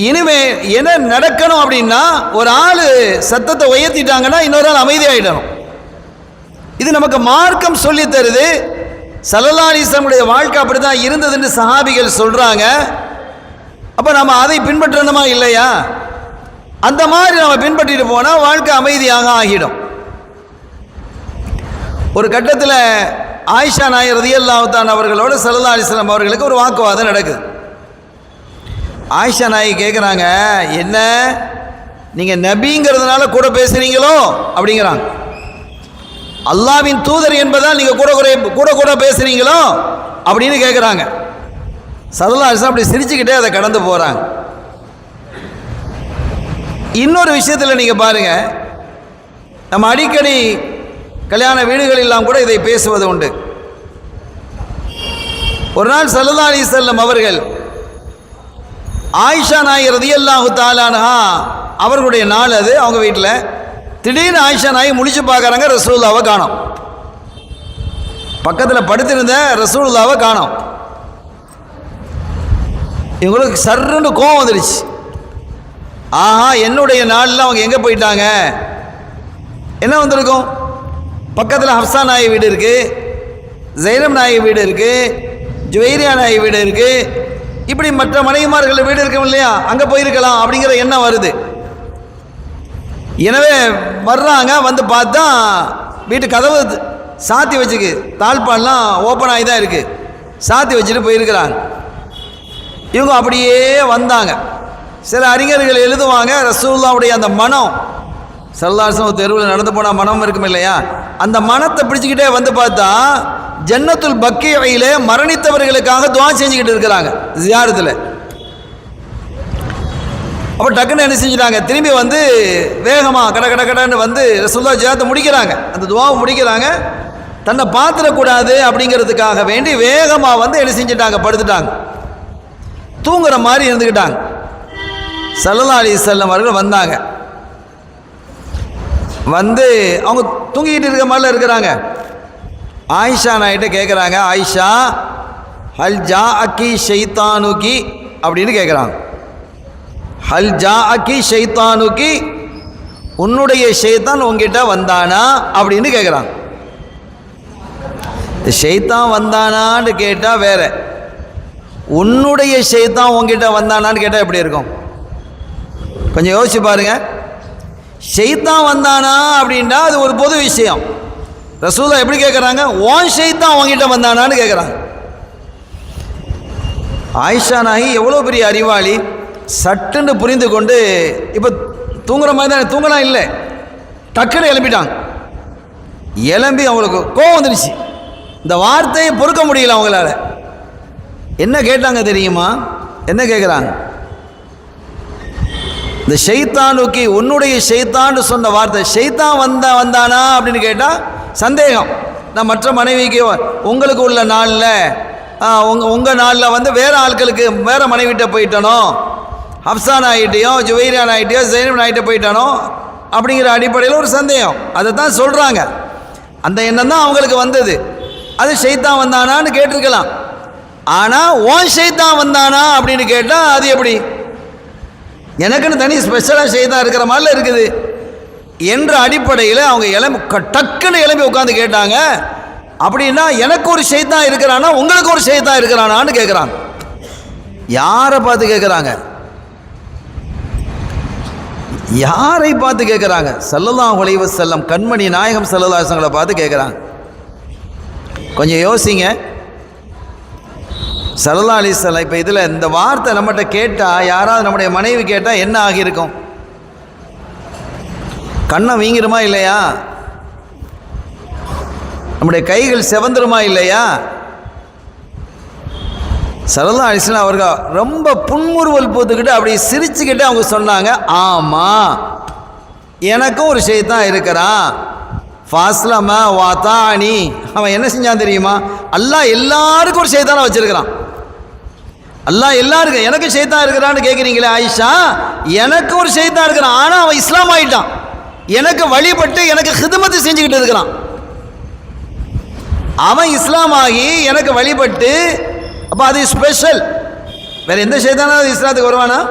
இனிமே என்ன நடக்கணும் அப்படின்னா, ஒரு ஆள் சத்தத்தை உயர்த்திட்டாங்கன்னா இன்னொரு ஆள் அமைதியாகிடணும். இது நமக்கு மார்க்கம் சொல்லி தருது. ஸல்லல்லாஹு அலைஹி வஸல்லம் வாழ்க்கை அப்படி தான் இருந்ததுன்னு சஹாபிகள் சொல்கிறாங்க. அப்போ நம்ம அதை பின்பற்றணுமா இல்லையா? அந்த மாதிரி நம்ம பின்பற்றிட்டு போனால் வாழ்க்கை அமைதியாக ஆகிடும். ஒரு கட்டத்தில் ஆயிஷா நாயர் ரலியல்லாஹு தஆலா அவர்களோட ஸல்லல்லாஹு அலைஹி வஸல்லம் அவர்களுக்கு ஒரு வாக்குவாதம் நடக்குது. ஆயிஷா நாயகி கேட்குறாங்க, என்ன நீங்கள் நபிங்கிறதுனால கூட பேசுகிறீங்களோ அப்படிங்கிறாங்க. அல்லாஹ்வின் தூதர் என்பதால் நீங்கள் கூட பேசுகிறீங்களோ அப்படின்னு கேட்குறாங்க. ஸல்லல்லாஹு அலைஹி வஸல்லம் அப்படி சிரிச்சுக்கிட்டே அதை கடந்து போகிறாங்க. இன்னொரு விஷயத்தில் நீங்கள் பாருங்கள், நம்ம அடிக்கடி கல்யாண வீடுகளெல்லாம் கூட இதை பேசுவது உண்டு. ஒரு நாள் ஸல்லல்லாஹு அலைஹி வஸல்லம் அவர்கள் ஆயிஷா நாயகி ரலியல்லாஹு தஆலா அன்ஹா அவர்களுடைய நாள் அது, அவங்க வீட்டில் திடீர்னு ஆயிஷா நாயகி முழிச்சு பார்க்குறாங்க, ரசூலுல்லாஹ்வை காணோம். பக்கத்தில் படுத்திருந்த ரசூலுல்லாவை காணோம். இவங்களுக்கு சர்ன்னு கோவம் வந்துடுச்சு. ஆஹா, என்னுடைய நாளில் அவங்க எங்கே போயிட்டாங்க? என்ன வந்திருக்கும்? பக்கத்தில் ஹப்சா நாயி வீடு இருக்குது, ஜைனப் நாயி வீடு இருக்குது, ஜுவைரியா நாயி வீடு இருக்குது, இப்படி மற்ற மனைவிமார்கள் வீடு இருக்கும் இல்லையா, அங்கே போயிருக்கலாம் அப்படிங்கிற எண்ணம் வருது. எனவே வர்றாங்க, வந்து பார்த்தா வீட்டு கதவு சாத்தி வச்சுக்கு, தாழ்பால்லாம் ஓப்பன் ஆகி தான் இருக்குது, சாத்தி வச்சுட்டு போயிருக்கிறாங்க. இவங்க அப்படியே வந்தாங்க. சில அறிஞர்கள் எழுதுவாங்க, ரசூலுல்லாவுடைய அந்த மனம், ஸல்லல்லாஹு அலைஹி வஸல்லம் தெருவில் நடந்து போனால் மனம் இருக்கும் இல்லையா, அந்த மனத்தை பிடிச்சிக்கிட்டே வந்து பார்த்தா ஜன்னத்துல் பக்கீயிலே மரணித்தவர்களுக்காக துஆ செஞ்சுக்கிட்டு இருக்கிறாங்க ஜியாரத்தில். அப்போ டக்குன்னு என்ன செஞ்சுட்டாங்க, திரும்பி வந்து வேகமாக கடன்னு வந்து ரசூலுல்லாஹ் ஜியாரத்தை முடிக்கிறாங்க, அந்த துஆவை முடிக்கிறாங்க. தன்னை பார்த்துடக்கூடாது அப்படிங்கிறதுக்காக வேண்டி வேகமாக வந்து என்ன செஞ்சுட்டாங்க, படுத்துட்டாங்க, தூங்குற மாதிரி இருந்துக்கிட்டாங்க. ஸல்லல்லாஹு அலைஹி வஸல்லம் அவர்கள் வந்தாங்க. வந்து அவங்க தூங்கிக்கிட்டு இருக்க மாதிரில இருக்கிறாங்க. ஆயிஷா நாயிட்ட கேட்குறாங்க, ஆயிஷா ஹல் ஜா அக்கி ஷைத்தானுக்கி அப்படின்னு கேட்குறாங்க. ஹல் ஜா அக்கி ஷைத்தானுக்கி, உன்னுடைய ஷைத்தான் உங்ககிட்ட வந்தானா அப்படின்னு கேட்குறாங்க. ஷைத்தான் வந்தானான்னு கேட்டால் வேற, உன்னுடைய ஷைத்தான் உங்ககிட்ட வந்தானான்னு கேட்டால் எப்படி இருக்கும்? கொஞ்சம் யோசிச்சு பாருங்க. ஷைத்தான் வந்தானா அப்படின்டா அது ஒரு பொது விஷயம். ரசூலா எப்படி கேட்குறாங்க, ஓன் ஷைத்தான் உங்ககிட்ட வந்தானான்னு கேட்குறாங்க. ஆயிஷா நாயி எவ்வளோ பெரிய அறிவாளி, சட்டுன்னு புரிந்து கொண்டு, இப்போ தூங்குற மாதிரி தான், தூங்கலாம் இல்லை, டக்குன்னு எழுப்பிட்டாங்க. எழும்பி அவங்களுக்கு கோவம் வந்துடுச்சு, இந்த வார்த்தையை பொறுக்க முடியல அவங்களால. என்ன கேட்டாங்க தெரியுமா? என்ன கேட்குறாங்க, இந்த ஷைத்தானுக்கு உன்னுடைய ஷைத்தான்னு சொன்ன வார்த்தை, ஷைத்தான் வந்தானா அப்படின்னு கேட்டால் சந்தேகம். நான் மற்ற மனைவிக்கு உங்களுக்கு உள்ள நாளில் உங்கள் நாளில் வந்து வேறு ஆட்களுக்கு வேறு மனைவிட்ட போயிட்டனோ, ஹப்சான் ஆகிட்டையோ ஜுவைரியான் ஆகிட்டையோ ஜைனப் ஆகிட்ட போயிட்டானோ அப்படிங்கிற அடிப்படையில் ஒரு சந்தேகம். அதை தான் சொல்கிறாங்க. அந்த எண்ணம் தான் அவங்களுக்கு வந்தது. அது ஷைத்தான் வந்தானான்னு கேட்டிருக்கலாம். ஆனால் ஓன் ஷைத்தான் வந்தானா அப்படின்னு கேட்டால் அது எப்படி? எனக்குன்னு தனி ஸ்பெஷலாக ஷைத்தான் இருக்கிற மாதிரில இருக்குது என்ற அடிப்படையில் அவங்க டக்குன்னு எழும்பி உட்காந்து கேட்டாங்க. அப்படின்னா எனக்கு ஒரு ஷைத்தான் இருக்கிறானா, உங்களுக்கு ஒரு ஷைத்தான் இருக்கிறானான்னு கேட்குறாங்க. யாரை பார்த்து கேட்குறாங்க? யாரை பார்த்து கேட்குறாங்க? ஸல்லல்லாஹு அலைஹி வஸல்லம் கண்மணி நாயகம் ஸல்லல்லாஹு அலைஹி வஸல்லம் பார்த்து கேட்குறாங்க. கொஞ்சம் யோசிங்க. ஸல்லல்லாஹு அலைஹி வஸல்லம் இப்போ இதில் இந்த வார்த்தை நம்மகிட்ட கேட்டால், யாராவது நம்முடைய மனைவி கேட்டால் என்ன ஆகியிருக்கும்? கண்ணை வீங்கிருமா இல்லையா? நம்முடைய கைகள் செவந்துருமா இல்லையா? ஸல்லல்லாஹு அலைஹி வஸல்லம் அவர்கள் ரொம்ப புன்முறுவல் பூத்துக்கிட்டு அப்படி சிரிச்சுக்கிட்டு அவங்க சொன்னாங்க, ஆமாம் எனக்கும் ஒரு ஷைத்தான் இருக்கிறான். ஃபாஸ்லமா வாத்தானி, அவன் என்ன செஞ்சான் தெரியுமா? அல்லாஹ் எல்லாருக்கும் ஒரு ஷைத்தானை வச்சிருக்கிறான். அல்லாஹ் எல்லாருக்கும், எனக்கு ஷைத்தான் இருக்கிறான்னு கேட்குறீங்களே ஆயிஷா, எனக்கு ஒரு ஷைத்தான் இருக்கிறான். ஆனால் அவன் இஸ்லாம் ஆகிட்டான், எனக்கு வழிபட்டு எனக்கு ஹிதுமத்து செஞ்சுக்கிட்டு இருக்கிறான். அவன் இஸ்லாம் ஆகி எனக்கு வழிபட்டு, அப்போ அது ஸ்பெஷல். வேற எந்த ஷைத்தானாவது இஸ்லாத்துக்கு வருவானா?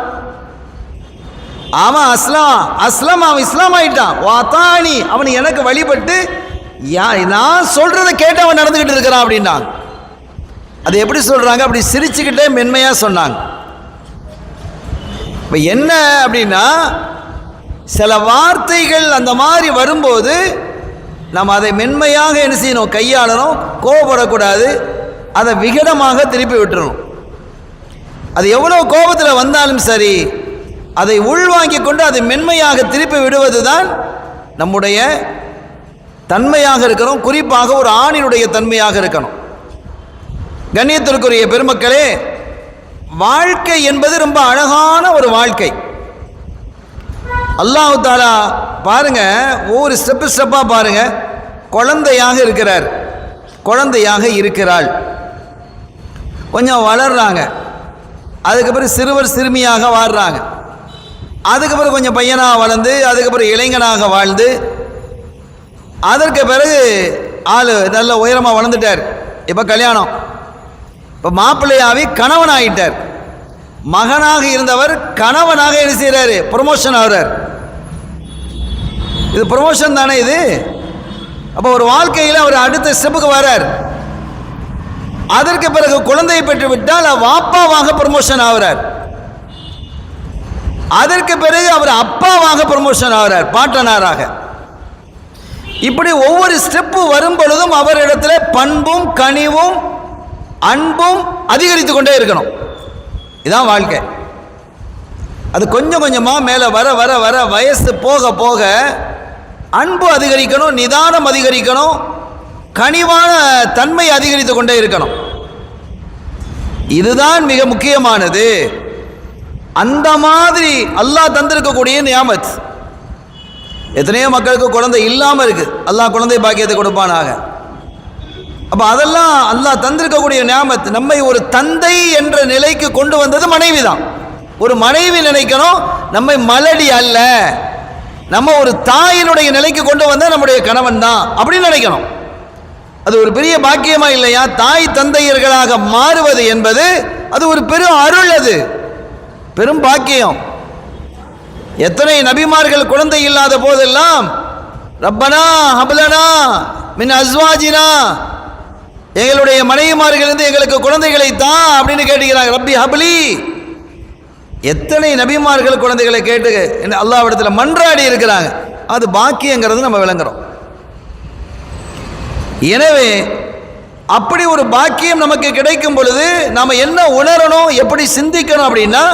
அவன் அவன் இஸ்லாம் ஆகிட்டான். வாத்தானி, அவன் எனக்கு வழிபட்டு நான் சொல்றதை கேட்டு அவன் நடந்துக்கிட்டு இருக்கிறான் அப்படின்னா. அது எப்படி சொல்றாங்க? அப்படி சிரிச்சுக்கிட்டே மென்மையாக சொன்னாங்க. இப்போ என்ன அப்படின்னா, சில வார்த்தைகள் அந்த மாதிரி வரும்போது நம்ம அதை மென்மையாக என்ன செய்யணும்? கையாளணும். கோபப்படக்கூடாது. அதை விகடமாக திருப்பி விட்டுறணும். அது எவ்வளோ கோபத்தில் வந்தாலும் சரி, அதை உள்வாங்கி கொண்டு அதை மென்மையாக திருப்பி விடுவது தான் நம்முடைய தன்மையாக இருக்கிறோம். குறிப்பாக ஒரு ஆணினுடைய தன்மையாக இருக்கணும். கண்ணியத்திற்குரிய பெருமக்களே, வாழ்க்கை என்பது ரொம்ப அழகான ஒரு வாழ்க்கை. அல்லாஹ் தஆலா பாருங்க, ஒவ்வொரு ஸ்டெப்பாக பாருங்க. குழந்தையாக இருக்கிறார், குழந்தையாக இருக்கிறாள், கொஞ்சம் வளர்றாங்க, அதுக்கப்புறம் சிறுவர் சிறுமியாக வாழ்றாங்க, அதுக்கப்புறம் கொஞ்சம் பையனாக வளர்ந்து, அதுக்கப்புறம் இளைஞனாக வாழ்ந்து, அதற்கு பிறகு ஆள் நல்ல உயரமாக வளர்ந்துட்டார். இப்போ கல்யாணம். இப்போ மாப்பிள்ளையாவி கணவன் ஆகிட்டார். மகனாக இருந்தவர் கணவனாக என்ன செய்கிறாரு? ப்ரொமோஷன் ஆகிறார். இது ப்ரொமோஷன் தானே இது? அப்போ ஒரு வாழ்க்கையில் அவர் அடுத்த ஸ்டெப்புக்கு வர்றார். அதற்கு பிறகு குழந்தையை பெற்று விட்டால் வாப்பாவாக ப்ரொமோஷன் ஆகிறார். அதற்கு பிறகு அவர் அப்பாவாக ப்ரொமோஷன் ஆகிறார், பாட்டனாராக. இப்படி ஒவ்வொரு ஸ்டெப்பு வரும் பொழுதும் அவரிடத்தில் பண்பும் கனிவும் அன்பும் அதிகரித்து கொண்டே இருக்கணும். இதுதான் வாழ்க்கை. அது கொஞ்சம் கொஞ்சமாக மேலே வர வர வர வயசு போக போக அன்பு அதிகரிக்கணும், நிதானம் அதிகரிக்கணும், கனிவான தன்மை அதிகரித்து கொண்டே இருக்கணும். இதுதான் மிக முக்கியமானது. அந்த மாதிரி அல்லாஹ் தந்திருக்கக்கூடிய நியாமத். எத்தனையோ மக்களுக்கு குழந்தை இல்லாமல் இருக்கு, அல்லாஹ் குழந்தை பாக்கியத்தை கொடுப்பானாக. அப்போ அதெல்லாம் அல்லாஹ் தந்திருக்கக்கூடிய நியாமத். நம்மை ஒரு தந்தை என்ற நிலைக்கு கொண்டு வந்தது மனைவி தான். ஒரு மனைவி நினைக்கணும் நம்மை மலடி அல்ல, நம்ம ஒரு தாயினுடைய நிலைக்கு கொண்டு வந்த நம்முடைய கணவன் தான் அப்படின்னு நினைக்கணும். அது ஒரு பெரிய பாக்கியமா இல்லையா? தாய் தந்தையர்களாக மாறுவது என்பது அது ஒரு பெரும் அருள், அது பெரும் பாக்கியம். எத்தனை நபிமார்கள் குழந்தை இல்லாத போதெல்லாம் ரப்பனா ஹப்லனா மின் அஸ்வாஜினா, எங்களுடைய மனைவிமார்களிலிருந்து எங்களுக்கு குழந்தைகளை தான் அப்படின்னு கேட்டுக்கிறாங்க. ரப்பி ஹப்லி. எத்தனை நபிமார்கள் குழந்தைகளை கேட்டு அல்லாஹ்விடத்தில் மன்றாடி இருக்கிறாங்க. அது பாக்கியங்கிறது நம்ம விளங்குறோம். எனவே அப்படி ஒரு பாக்கியம் நமக்கு கிடைக்கும் பொழுது நாம் என்ன உணரணும், எப்படி சிந்திக்கணும் அப்படின்னா,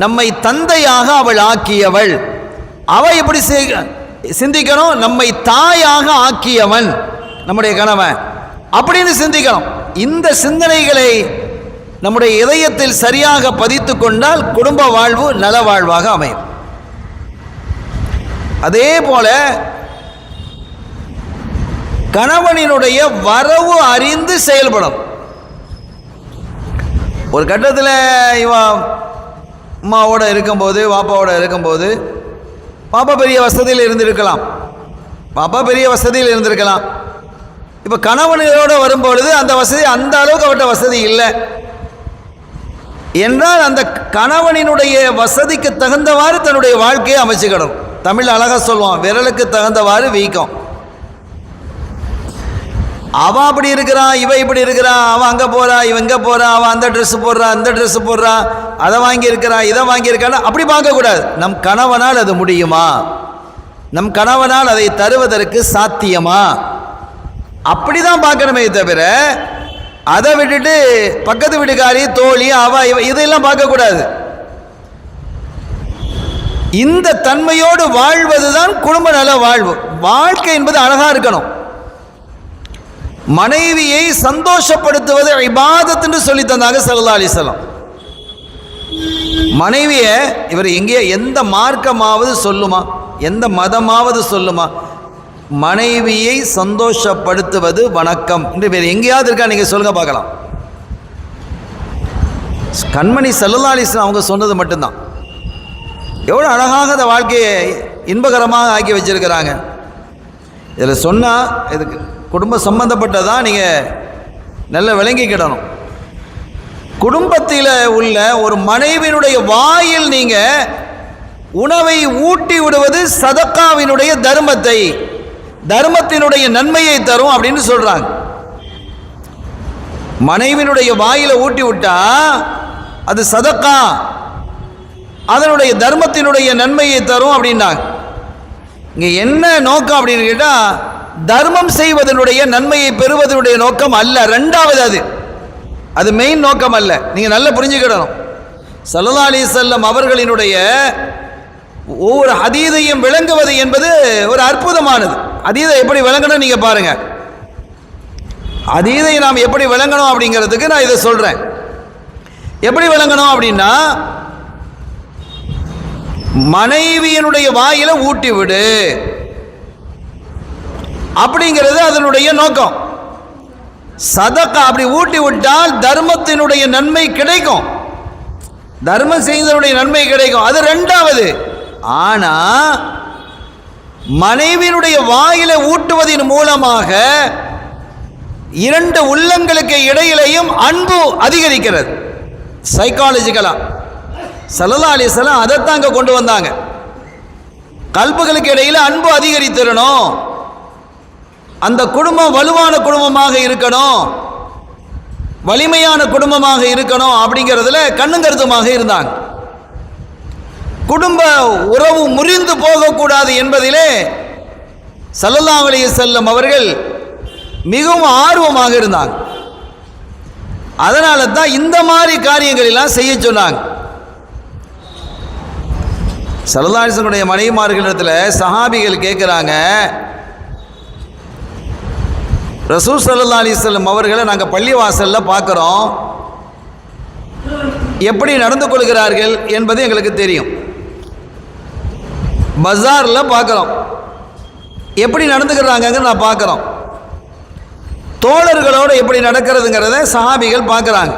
நம்மை தந்தையாக அவள் ஆக்கியவள். அவள் எப்படி சிந்திக்கணும்? நம்மை தாயாக ஆக்கியவன் நம்முடைய கணவன் அப்படின்னு சிந்திக்கணும். இந்த சிந்தனைகளை நம்முடைய இதயத்தில் சரியாக பதித்து கொண்டால் குடும்ப வாழ்வு நல வாழ்வாக அமையும். அதே போல கணவனினுடைய வரவு அறிந்து செயல்படும். ஒரு கட்டத்தில் இவன் அம்மாவோட இருக்கும்போது, பாப்பாவோட இருக்கும்போது, பாப்பா பெரிய வசதியில் இருந்திருக்கலாம், பாப்பா பெரிய வசதியில் இருந்திருக்கலாம். இப்போ கணவனோடு வரும்பொழுது அந்த வசதி அந்த அளவுக்கு அவட்ட வசதி இல்லை என்றால், அந்த கணவனினுடைய வசதிக்கு தகுந்தவாறு தன்னுடைய வாழ்க்கையை அமைச்சுக்கணும். தமிழ் அழகாக சொல்லுவான், விரலுக்கு தகுந்தவாறு வீக்கம். அவன் அப்படி இருக்கிறான், இவன் இப்படி இருக்கிறான், அவன் அங்கே போறா, இவன் இங்கே போறா, அவன் அந்த ட்ரெஸ் போடுறா, அந்த ட்ரெஸ் போடுறா, அதை வாங்கியிருக்கிறான், இதை வாங்கியிருக்கான், அப்படி பார்க்கக்கூடாது. நம் கணவனால் அது முடியுமா? நம் கணவனால் அதை தருவதற்கு சாத்தியமா? அப்படிதான் பார்க்கணுமே தவிர அதை விட்டுட்டு பக்கத்து வீட்டுக்காரி, தோழி, அவ இதெல்லாம் பார்க்கக்கூடாது. இந்த தன்மையோடு வாழ்வதுதான் குடும்ப நல வாழ்வு. வாழ்க்கை என்பது அழகா இருக்கணும். மனைவியை சந்தோஷப்படுத்துவது இபாதத் என்று சொல்லி தந்தாங்க ஸல்லல்லாஹு அலைஹி வஸல்லம். மனைவியை இவர் எங்கே எந்த மார்க்கமாவது சொல்லுமா, எந்த மதமாவது சொல்லுமா, மனைவியை சந்தோஷப்படுத்துவது வணக்கம் என்று வேறு எங்கேயாவது இருக்கா? நீங்கள் சொல்லுங்க பார்க்கலாம். கண்மணி ஸல்லல்லாஹு அலைஹி வஸல்லம் அவங்க சொன்னது மட்டும்தான். எவ்வளோ அழகாக அந்த வாழ்க்கையை இன்பகரமாக ஆக்கி வச்சிருக்கிறாங்க. இதில் சொன்னால் இதுக்கு குடும்ப சம்பந்தப்பட்டதான் நீங்கள் நல்ல விளங்கிக்கிடணும். குடும்பத்தில் உள்ள ஒரு மனைவியினுடைய வாயில் நீங்கள் உணவை ஊட்டி விடுவது சதக்காவினுடைய தர்மத்தை, தர்மத்தினுடைய நன்மையை தரும் அப்படின்னு சொல்றாங்க. மனைவியினுடைய வாயில ஊட்டி விட்டா அது சதக்கா, அதனுடைய தர்மத்தினுடைய நன்மையை தரும் அப்படின்னாங்க. இங்க என்ன நோக்கம் அப்படின்னு கேட்டா, தர்மம் செய்வதனுடைய நன்மையை பெறுவதனுடைய நோக்கம் அல்ல. ரெண்டாவது அது மெயின் நோக்கம் அல்ல. நீங்க நல்லா புரிஞ்சுக்கிடணும். ஸல்லல்லாஹு அலைஹி வஸல்லம் அவர்களினுடைய ஒவ்வொரு ஹதீதையும் விளங்குவது என்பது ஒரு அற்புதமானது. ஹதீதை எப்படி விளங்கணும் நீங்க பாருங்க. ஹதீதை நாம் எப்படி விளங்கணும் அப்படிங்கிறதுக்கு நான் இதை சொல்றேன். எப்படி விளங்கணும் அப்படின்னா, மனைவியினுடைய வாயில ஊட்டி விடு அப்படிங்கிறது அதனுடைய நோக்கம். சதக்கா அப்படி ஊட்டி விட்டால் தர்மத்தினுடைய நன்மை கிடைக்கும், தர்மம் செய்தனுடைய நன்மை கிடைக்கும், அது ரெண்டாவது. ஆனா மனைவியினுடைய வாயில ஊட்டுவதன் மூலமாக இரண்டு உள்ளங்களுக்கு இடையிலையும் அன்பு அதிகரிக்கிறது. சைக்காலஜிக்கலா ஸல்லல்லாஹு அலைஹி வஸல்லம் அதைத்தான் அங்கே கொண்டு வந்தாங்க. கல்புகளுக்கு இடையில அன்பு அதிகரித்திடணும், அந்த குடும்பம் வலுவான குடும்பமாக இருக்கணும், வலிமையான குடும்பமாக இருக்கணும் அப்படிங்கிறதுல கண்ணும் கருத்துமாக இருந்தாங்க. குடும்ப உறவு முறிந்து போகக்கூடாது என்பதிலே ஸல்லல்லாஹு அலைஹி வஸல்லம் அவர்கள் மிகவும் ஆர்வமாக இருந்தாங்க. அதனால தான் இந்த மாதிரி காரியங்கள் எல்லாம் செய்ய சொன்னாங்க. ஸல்லல்லாஹு அலைஹி வஸல்லம் மனைவிமார்களிடத்தில் சஹாபிகள் கேட்குறாங்க, ரசூல் ஸல்லல்லாஹு அலைஹி வஸல்லம் அவர்களை நாங்கள் பள்ளிவாசலில் பார்க்குறோம், எப்படி நடந்து கொள்கிறார்கள் என்பது எங்களுக்கு தெரியும். பஜாரில் பார்க்குறோம், எப்படி நடந்துக்கிறாங்க நான் பார்க்குறோம். தோழர்களோடு எப்படி நடக்கிறதுங்கிறத சஹாபிகள் பார்க்குறாங்க.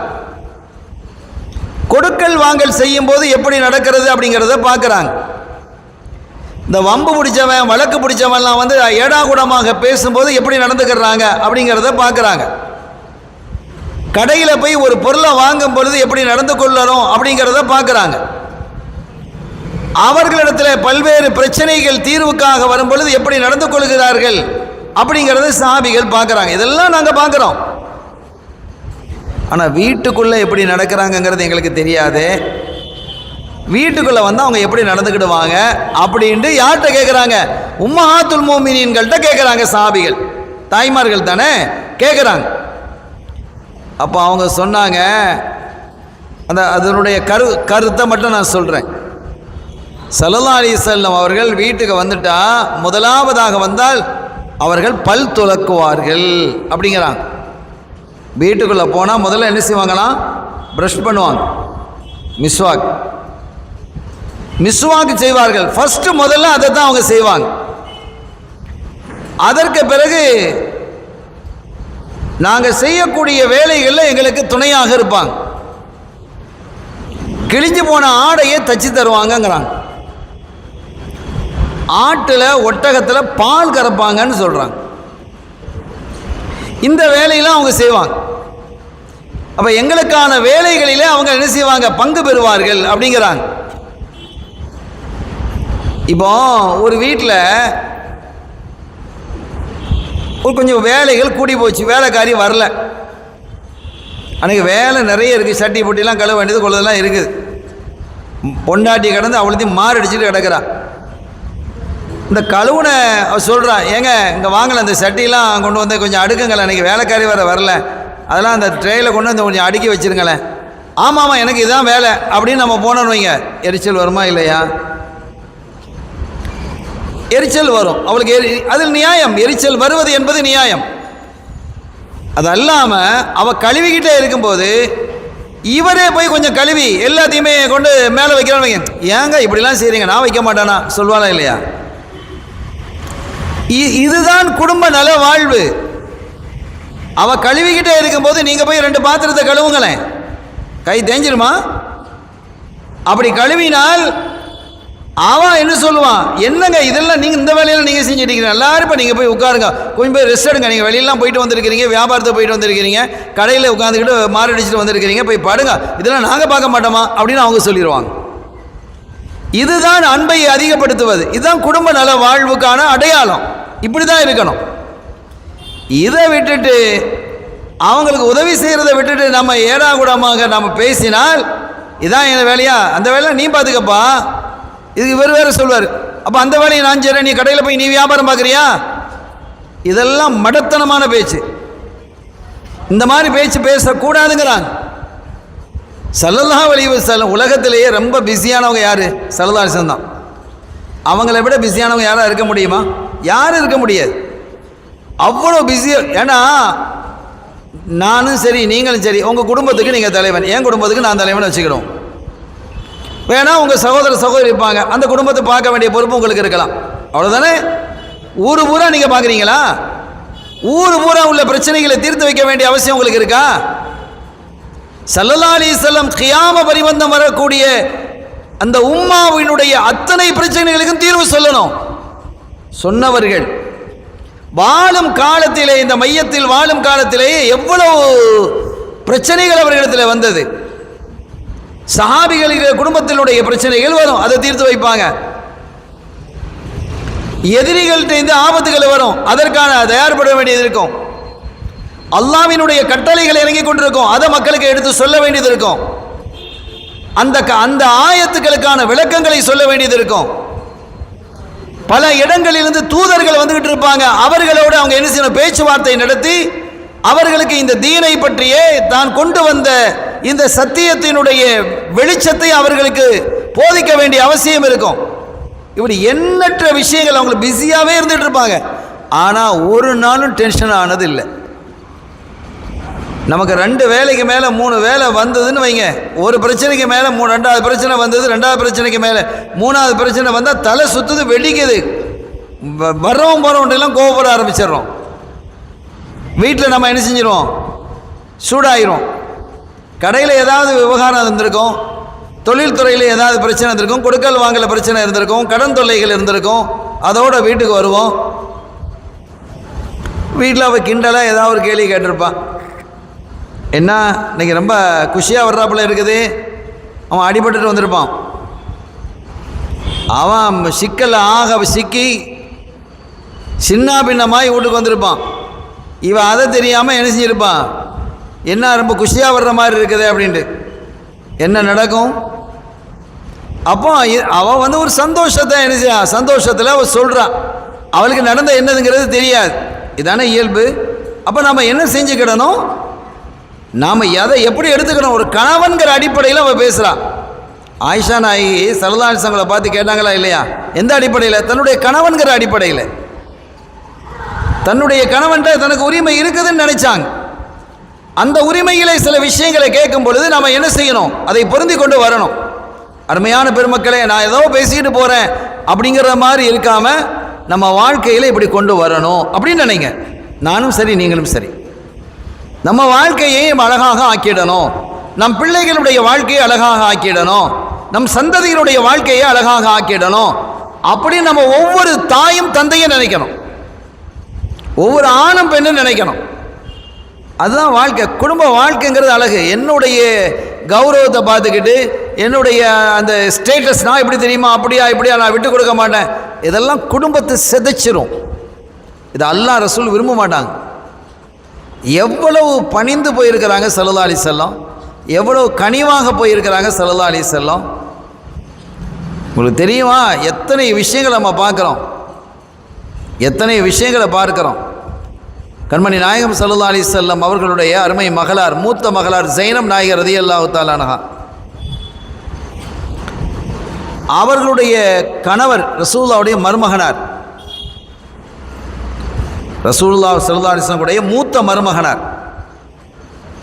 கொடுக்கல் வாங்கல் செய்யும் போது எப்படி நடக்கிறது அப்படிங்கிறத பார்க்குறாங்க. இந்த வம்பு பிடிச்சவன் வழக்கு பிடிச்சவன்லாம் வந்து ஏடாகூடமாக பேசும்போது எப்படி நடந்துக்கிறாங்க அப்படிங்கிறத பார்க்குறாங்க. கடையில் போய் ஒரு பொருளை வாங்கும் பொழுது எப்படி நடந்து கொள்ளணும் அப்படிங்கிறத பார்க்குறாங்க. அவர்களிடத்தில் பல்வேறு பிரச்சனைகள் தீர்வுக்காக வரும் பொழுது எப்படி நடந்து கொள்கிறார்கள் அப்படிங்கிறத சஹாபிகள் பார்க்குறாங்க. இதெல்லாம் நாங்கள் பார்க்குறோம். ஆனால் வீட்டுக்குள்ளே எப்படி நடக்கிறாங்கங்கிறது எங்களுக்கு தெரியாது. வீட்டுக்குள்ளே வந்து அவங்க எப்படி நடந்துக்கிடுவாங்க அப்படின்ட்டு யார்கிட்ட கேட்குறாங்க? உம்மஹாத்துல் மோமினீன்கள்கிட்ட கேட்குறாங்க. சஹாபிகள் தாய்மார்கள் தானே கேட்குறாங்க. அப்போ அவங்க சொன்னாங்க, அதனுடைய கருத்தை மட்டும் நான் சொல்கிறேன். ஸல்லல்லாஹு அலைஹி வஸல்லம் அவர்கள் வீட்டுக்கு வந்துட்டா முதலாவதாக வந்தால் அவர்கள் பல் துலக்குவார்கள் அப்படிங்கிறாங்க. வீட்டுக்குள்ளே போனால் முதல்ல என்ன செய்வாங்களாம்? ப்ரஷ் பண்ணுவாங்க, மிஸ்வாக் செய்வார்கள். ஃபர்ஸ்ட் முதல்ல அதை தான் அவங்க செய்வாங்க. அதற்கு பிறகு நாங்கள் செய்யக்கூடிய வேலைகளில் எங்களுக்கு துணையாக இருப்பாங்க. கிழிஞ்சு போன ஆடையை தச்சு தருவாங்கங்கிறாங்க. ஆட்டில் ஒட்டகத்தில் பால் கறப்பாங்கன்னு சொல்கிறாங்க. இந்த வேலையெல்லாம் அவங்க செய்வாங்க. அப்போ எங்களுக்கான வேலைகளிலே அவங்க என்ன செய்வாங்க? பங்கு பெறுவார்கள் அப்படிங்கிறாங்க. இப்போ ஒரு வீட்டில் கொஞ்சம் வேலைகள் கூடி போச்சு, வேலைக்காரி வரல. அன்றைக்கி வேலை நிறைய இருக்குது, சட்டி பொட்டிலாம் கழுவ வேண்டியது கொள்ளதெல்லாம் இருக்குது. பொண்டாட்டி கிடந்து அவ்வளோத்தையும் மாரடிச்சுட்டு கிடக்கிறா. இந்த கழுவுனை சொல்கிறான், ஏங்க இங்கே வாங்கலை, இந்த சட்டிலாம் கொண்டு வந்து கொஞ்சம் அடுக்குங்களேன், அன்றைக்கி வேலைக்காரி வரல, அதெல்லாம் அந்த ட்ரேயில் கொண்டு வந்து கொஞ்சம் அடுக்கி வச்சுருங்களேன். ஆமாம் எனக்கு இதுதான் வேலை அப்படின்னு நம்ம போனோன்னு வைங்க, எரிச்சல் வருமா இல்லையா? எரிச்சல் வரும் அவளுக்கு. அதில் நியாயம், எரிச்சல் வருவது என்பது நியாயம். அது அல்லாமல் அவள் கழுவிக்கிட்டே இருக்கும்போது இவரே போய் கொஞ்சம் கழுவி எல்லாத்தையுமே கொண்டு மேலே வைக்கிறான்னு வைங்க, ஏங்க இப்படிலாம் செய்கிறீங்க, நான் வைக்க மாட்டானா சொல்வாளா இல்லையா? இதுதான் குடும்ப நல வாழ்வு. அவள் கழுவிக்கிட்டே இருக்கும்போது நீங்கள் போய் 2 பாத்திரத்தை கழுவுங்களேன், கை தேஞ்சிருமா? அப்படி கழுவினால் அவன் என்ன சொல்லுவான்? என்னங்க இதெல்லாம் நீங்கள் இந்த வேலையெல்லாம் நீங்கள் செஞ்சுட்டு எல்லாரும் இப்போ நீங்கள் போய் உட்காருங்க, கொஞ்சம் போய் ரெஸ்ட் எடுங்க, நீங்கள் வெளியெல்லாம் போயிட்டு வந்திருக்கிறீங்க, வியாபாரத்துக்கு போயிட்டு வந்திருக்கிறீங்க, கடையில் உட்காந்துக்கிட்டு மாரடிச்சுட்டு வந்திருக்கிறீங்க, போய் படுங்க, இதெல்லாம் நாங்கள் பார்க்க மாட்டோமா அப்படின்னு அவங்க சொல்லிடுவாங்க. இதுதான் அன்பை அதிகப்படுத்துவது, இதுதான் குடும்ப நல வாழ்வுக்கான அடையாளம். இப்படி தான் இருக்கணும். இதை விட்டுட்டு அவங்களுக்கு உதவி செய்கிறத விட்டுட்டு நம்ம ஏடாகூடமாக நம்ம பேசினால் இதான் என் வேலையா, அந்த வேலையை நீ பார்த்துக்கப்பா, இது இவர் வேறு சொல்வார், அப்போ அந்த வேலையை நான் செய்கிறேன், நீ கடையில் போய் நீ வியாபாரம் பார்க்குறியா? இதெல்லாம் மடத்தனமான பேச்சு. இந்த மாதிரி பேச்சு பேசக்கூடாதுங்கிறாங்க. ஸல்லல்லாஹு அலைஹி வஸல்லம் உலகத்திலேயே ரொம்ப பிஸியானவங்க யார்? ஸல்லல்லாஹு அலைஹி வஸல்லம் தான். அவங்கள விட பிஸியானவங்க யாராக இருக்க முடியுமா? யாரும் இருக்க முடியாது. அவ்வளோ பிஸி. ஏன்னா நானும் சரி நீங்களும் சரி, உங்கள் குடும்பத்துக்கு நீங்கள் தலைவன், என் குடும்பத்துக்கு நான் தலைவன் வச்சுக்கிறோம். வேணா உங்கள் சகோதரி இருப்பாங்க, அந்த குடும்பத்தை பார்க்க வேண்டிய பொறுப்பு உங்களுக்கு இருக்கலாம், அவ்வளோதானே. ஊர் பூரா நீங்கள் பார்க்குறீங்களா? ஊர் பூரா உள்ள பிரச்சனைகளை தீர்த்து வைக்க வேண்டிய அவசியம் உங்களுக்கு இருக்கா? ஸல்லல்லாஹு அலைஹி வஸல்லம் கியாம பரிவந்தம் வரக்கூடிய அந்த உம்மாவினுடைய அத்தனை பிரச்சனைகளுக்கும் தீர்வு சொல்லணும். சொன்னவர்கள் வாழும் காலத்திலே, இந்த மையத்தில் வாழும் காலத்திலேயே எவ்வளவு பிரச்சனைகள் அவர்களிடத்தில் வந்தது. சஹாபிகளுடைய குடும்பத்தினுடைய பிரச்சனைகள் வரும், அதை தீர்த்து வைப்பாங்க. எதிரிகள்கிட்ட இந்த ஆபத்துகள் வரும், அதற்கான தயார்பட வேண்டியது இருக்கும். அல்லாஹ்வினுடைய கட்டளைகள் இறங்கி கொண்டிருக்கும், அதை மக்களுக்கு எடுத்து சொல்ல வேண்டியது இருக்கும். அந்த ஆயத்துக்களுக்கான விளக்கங்களை சொல்ல வேண்டியது இருக்கும். பல இடங்களிலிருந்து தூதர்கள் வந்துகிட்டு இருப்பாங்க, அவர்களோடு அவங்க என்ன செய்யணும், பேச்சுவார்த்தை நடத்தி அவர்களுக்கு இந்த தீனை பற்றியே தான் கொண்டு வந்த இந்த சத்தியத்தினுடைய வெளிச்சத்தை அவர்களுக்கு போதிக்க வேண்டிய அவசியம் இருக்கும். இப்படி எண்ணற்ற விஷயங்கள் அவங்களுக்கு பிஸியாகவே இருந்துட்டு இருப்பாங்க. ஆனால் ஒரு நாளும் டென்ஷன் ஆனது இல்லை. நமக்கு 2 வேலைக்கு மேலே 3 வேலை வந்ததுன்னு வைங்க, ஒரு பிரச்சனைக்கு மேலே 2வது பிரச்சனை வந்தது, 2வது பிரச்சனைக்கு மேலே 3வது பிரச்சனை வந்தால் தலை சுற்றுது, வெடிக்குது, வரவன்ட்டெல்லாம் கோவப்பட ஆரம்பிச்சிடுறோம். வீட்டில் நம்ம என்ன செஞ்சிடுவோம், சூடாயிரும். கடையில் ஏதாவது விவகாரம் இருந்திருக்கும், தொழில்துறையில் ஏதாவது பிரச்சனை இருந்திருக்கும், கொடுக்கல் வாங்கல பிரச்சனை இருந்திருக்கும், கடன் தொல்லைகள் இருந்திருக்கும். அதோட வீட்டுக்கு வருவோம், வீட்டில் அவள் கிண்டலாக ஏதாவது ஒரு கேள்வி கேட்டிருப்பான். என்ன இன்னைக்கு ரொம்ப குஷியாக வர்றாப்புல இருக்குது, அவன் அடிபட்டுட்டு வந்திருப்பான். அவன் சிக்கல் ஆக சிக்கி சின்ன பின்னமாய் வீட்டுக்கு வந்திருப்பான். இவன் அதை தெரியாமல் என்ன செஞ்சிருப்பான், என்ன ரொம்ப குஷியாக வர்ற மாதிரி இருக்குது அப்படின்ட்டு. என்ன நடக்கும்? அப்போ அவன் வந்து ஒரு சந்தோஷத்தை என்ன செய்ய, சந்தோஷத்தில் அவள் சொல்கிறான். அவளுக்கு நடந்த என்னதுங்கிறது தெரியாது, இதானே இயல்பு. அப்போ நம்ம என்ன செஞ்சுக்கிடணும், நாம் எதை எப்படி எடுத்துக்கணும், ஒரு கணவன்கிற அடிப்படையில் அவள் பேசுகிறான். ஆயிஷா நாயகி ஸல்லல்லாஹு அலைஹி வஸல்லம் பார்த்து கேட்டாங்களா இல்லையா? எந்த அடிப்படையில்? தன்னுடைய கணவன்கிற அடிப்படையில். தன்னுடைய கணவன்கிட்ட தனக்கு உரிமை இருக்குதுன்னு நினைச்சாங்க. அந்த உரிமையிலே சில விஷயங்களை கேட்கும் பொழுது நம்ம என்ன செய்யணும், அதை பொருந்தி கொண்டு வரணும். அருமையான பெருமக்களே, நான் ஏதோ பேசிக்கிட்டு போகிறேன் அப்படிங்கிற மாதிரி இருக்காம நம்ம வாழ்க்கையில் இப்படி கொண்டு வரணும் அப்படின்னு நினைங்க. நானும் சரி, நீங்களும் சரி. நம்ம வாழ்க்கையை அழகாக ஆக்கிடணும், நம் பிள்ளைகளுடைய வாழ்க்கையை அழகாக ஆக்கிடணும், நம் சந்ததியினுடைய வாழ்க்கையை அழகாக ஆக்கிடணும் அப்படின்னு நம்ம ஒவ்வொரு தாயும் தந்தையும் நினைக்கணும், ஒவ்வொரு ஆணும் பெண்ணும் நினைக்கணும். அதுதான் வாழ்க்கை. குடும்ப வாழ்க்கைங்கிறது அழகு. என்னுடைய கௌரவத்தை பார்த்துக்கிட்டு என்னுடைய அந்த ஸ்டேட்டஸ் நான் எப்படி தெரியுமா, அப்படியா இப்படியா நான் விட்டு கொடுக்க மாட்டேன், இதெல்லாம் குடும்பத்தை சிதைச்சிரும். இது அல்லாஹ் ரசூல் விரும்ப மாட்டாங்க. எவ்வளவு பணிந்து போயிருக்கிறாங்க ஸல்லல்லாஹு அலைஹி வஸல்லம், எவ்வளவு கனிவாக போயிருக்கிறாங்க ஸல்லல்லாஹு அலைஹி வஸல்லம். உங்களுக்கு தெரியுமா, எத்தனை விஷயங்களை நம்ம பார்க்குறோம், எத்தனை விஷயங்களை பார்க்குறோம். கண்மணி நாயகம் ஸல்லல்லாஹு அலைஹி வஸல்லம் அவர்களுடைய அருமை மகளார், மூத்த மகளார் ஜைனப் நாயகர் ரலியல்லாஹு தஆலா அன்ஹா, அவர்களுடைய கணவர் ரசூலுல்லாஹ்வுடைய மருமகனார், ரசூலுல்லாஹ் ஸல்லல்லாஹு அலைஹி வஸல்லம் உடைய மூத்த மருமகனார்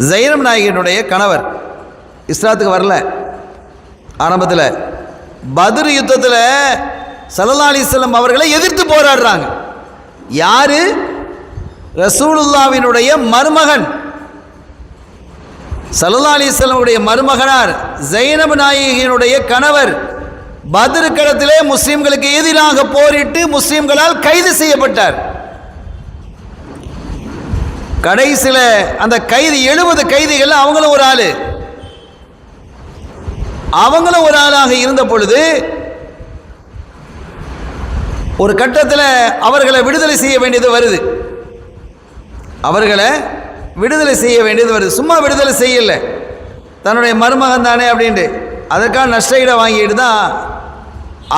ஜைனப் நாயகனுடைய கணவர். இஸ்லாத்துக்கு வரல ஆரம்பத்தில். பத்ர் யுத்தத்தில் ஸல்லல்லாஹு அலைஹி வஸல்லம் அவர்களை எதிர்த்து போராடுறாங்க. யாரு? ரசூலுல்லாஹ்வினுடைய மருமகன், ஸல்லல்லாஹு அலைஹி வஸல்லம் உடைய மருமகனார் ஜைனப் நாயகியினுடைய கணவர் பத்ர் களத்திலே முஸ்லிம்களுக்கு எதிராக போரிட்டு முஸ்லிம்களால் கைது செய்யப்பட்டார். கடைசியில் அந்த கைதி 70 கைதிகள் அவங்களும் ஒரு ஆளு, அவங்களும் ஒரு ஆளாக இருந்த பொழுது ஒரு கட்டத்தில் அவர்களை விடுதலை செய்ய வேண்டியது வருது. அவர்களை விடுதலை செய்ய வேண்டியது வருது. சும்மா விடுதலை செய்யலை, தன்னுடைய மருமகன் தானே அப்படின்ட்டு அதற்காக நஷ்டஈட வாங்கிட்டு தான்